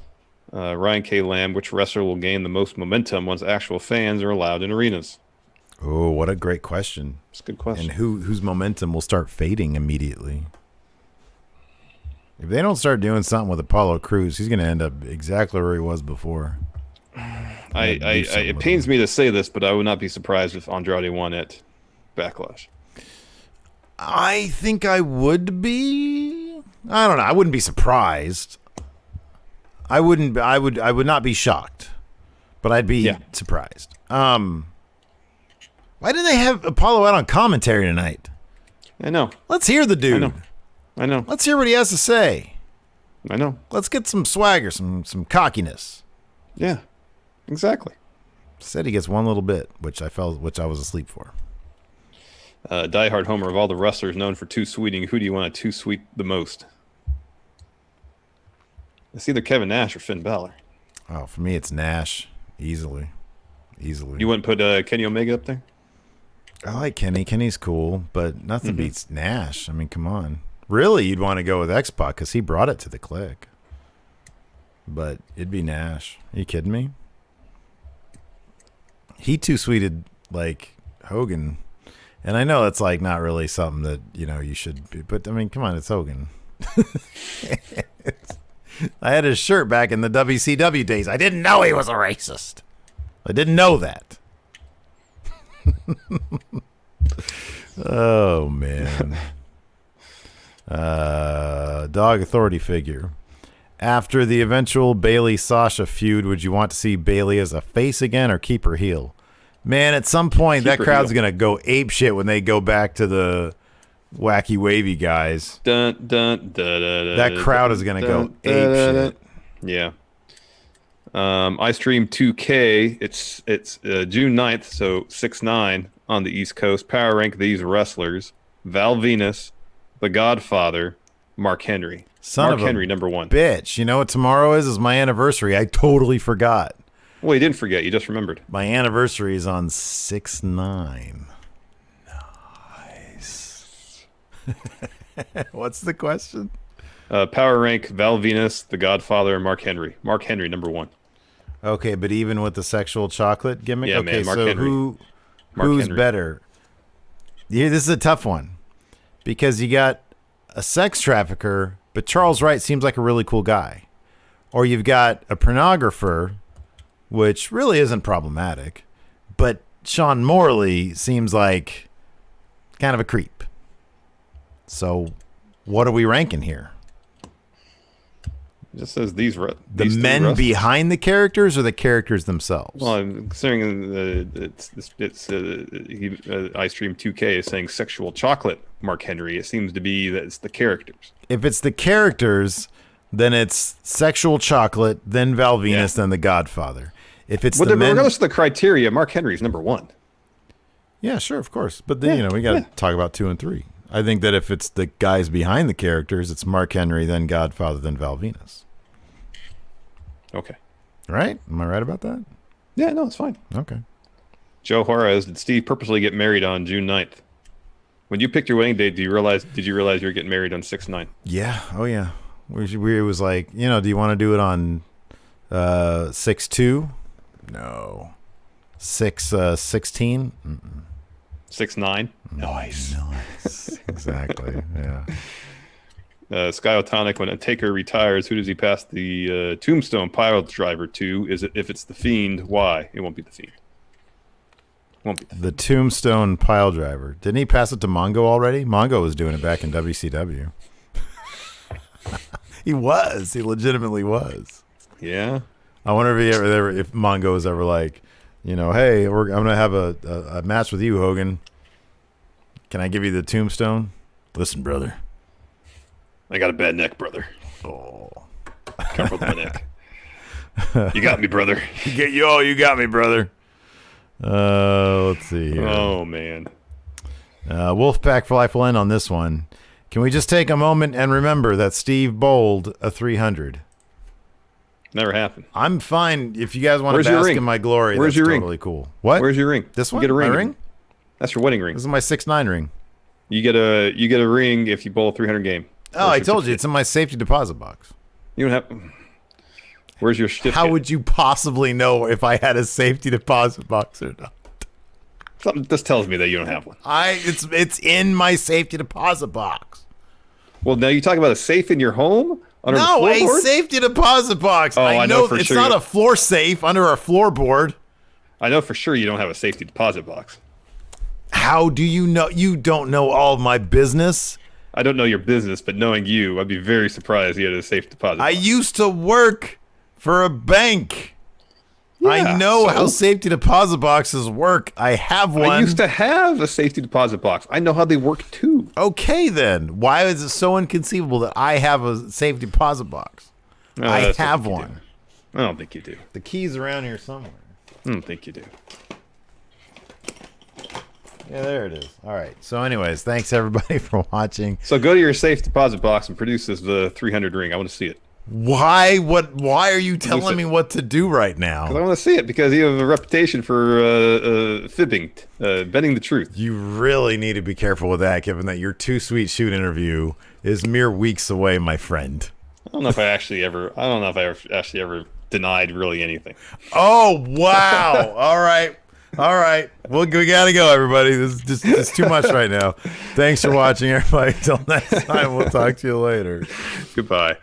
Ryan K. Lamb, which wrestler will gain the most momentum once actual fans are allowed in arenas? Oh, what a great question. It's a good question. And whose momentum will start fading immediately? If they don't start doing something with Apollo Crews, he's going to end up exactly where he was before. It pains me to say this, but I would not be surprised if Andrade won at Backlash. I think I would be. I don't know. I wouldn't be surprised. I would not be shocked, but I'd be surprised. Why didn't they have Apollo out on commentary tonight? I know. Let's hear the dude. I know. Let's hear what he has to say. I know. Let's get some swagger, some cockiness. Yeah, exactly. Said he gets one little bit, which I was asleep for. Diehard Homer, of all the wrestlers known for too sweeting, who do you want to too sweet the most? It's either Kevin Nash or Finn Balor. Oh, for me, it's Nash. Easily. You wouldn't put Kenny Omega up there? I like Kenny. Kenny's cool, but nothing beats Nash. I mean, come on. Really, you'd want to go with X-Pac because he brought it to the clique. But it'd be Nash. Are you kidding me? He too sweeted like Hogan. And I know it's like not really something that, you should be. But, I mean, come on, it's Hogan. I had his shirt back in the WCW days. I didn't know he was a racist. I didn't know that. Oh, man. Dog authority figure. After the eventual Bayley-Sasha feud, would you want to see Bayley as a face again or keep her heel? Man, at some point, that crowd's going to go ape shit when they go back to the wacky wavy guys. That crowd is going to go ape shit. Yeah. I stream 2K. It's June 9th, so 6/9 on the East Coast. Power rank these wrestlers: Val Venus, The Godfather, Mark Henry. Mark Henry, number one. Bitch, you know what tomorrow is? Is my anniversary. I totally forgot. Well, you didn't forget. You just remembered. My anniversary is on 6/9. Nice. What's the question? Power rank Val Venus, The Godfather, and Mark Henry. Mark Henry, number one. Okay, but even with the sexual chocolate gimmick? Yeah, okay, man, Mark so Henry. Who's better? Yeah, this is a tough one. Because you got a sex trafficker, but Charles Wright seems like a really cool guy. Or you've got a pornographer, which really isn't problematic, but Sean Morley seems like kind of a creep. So what are we ranking here? It just says these the men behind the characters or the characters themselves? Well, I'm considering I stream 2K is saying sexual chocolate Mark Henry. It seems to be that it's the characters. If it's the characters, then it's sexual chocolate, then Val Venus, then The Godfather. If it's the men, regardless of the criteria, Mark Henry's number one. Yeah, sure, of course. But then we got to talk about 2 and 3. I think that if it's the guys behind the characters, it's Mark Henry, then Godfather, then Val Venus. Okay. Right? Am I right about that? Yeah, no, it's fine. Okay. Joe Juarez, did Steve purposely get married on June 9th? When you picked your wedding date, did you realize you were getting married on 6/9? Yeah. Oh, yeah. We was like, do you want to do it on 6/2? No. 6/16? 6/9? Nice. Exactly. Yeah. Sky Otonic, when Taker retires, who does he pass the Tombstone pile driver to? If it's the Fiend, why? It won't be the Fiend. The Tombstone pile driver. Didn't he pass it to Mongo already? Mongo was doing it back in WCW. He was. He legitimately was. Yeah. I wonder if Mongo was ever like, hey, I'm going to have a match with you, Hogan. Can I give you the Tombstone? Listen, brother. I got a bad neck, brother. Oh. Careful with my neck. You got me, brother. You got me, brother. Let's see here. Oh, man. Wolfpack for Life will end on this one. Can we just take a moment and remember that Steve bowled a 300? Never happened. I'm fine. If you guys want to bask in my glory, Where's that's your totally ring? Cool. What? Where's your ring? This one? You get a ring. My ring? That's your wedding ring. This is my 6'9" ring. You get a ring if you bowl a 300 game. Oh, I told you. It's in my safety deposit box. You don't have... Where's your certificate? How would you possibly know if I had a safety deposit box or not? Something just tells me that you don't have one. It's in my safety deposit box. Well, now you talk about a safe in your home? Under No, the a floorboard? safety deposit box. Oh, I know for it's sure not a floor safe under a floorboard. I know for sure you don't have a safety deposit box. How do you know? You don't know all of my business. I don't know your business, but knowing you, I'd be very surprised you had a safe deposit box. I used to work for a bank. Yeah, I know how safety deposit boxes work. I have one. I used to have a safety deposit box. I know how they work too. Okay, then. Why is it so inconceivable that I have a safety deposit box? No, I have one. I don't think you do. The key's around here somewhere. I don't think you do. Yeah, there it is. All right. So anyways, thanks everybody for watching. So go to your safe deposit box and produce this 300 ring. I want to see it. Why? Why are you telling me what to do right now? Because I want to see it, because you have a reputation for fibbing, bending the truth. You really need to be careful with that, given that your Too Sweet Shoot interview is mere weeks away, my friend. I don't know if I actually ever denied really anything. Oh, wow. All right. Well, we got to go, everybody. This is just too much right now. Thanks for watching, everybody. Until next time, we'll talk to you later. Goodbye.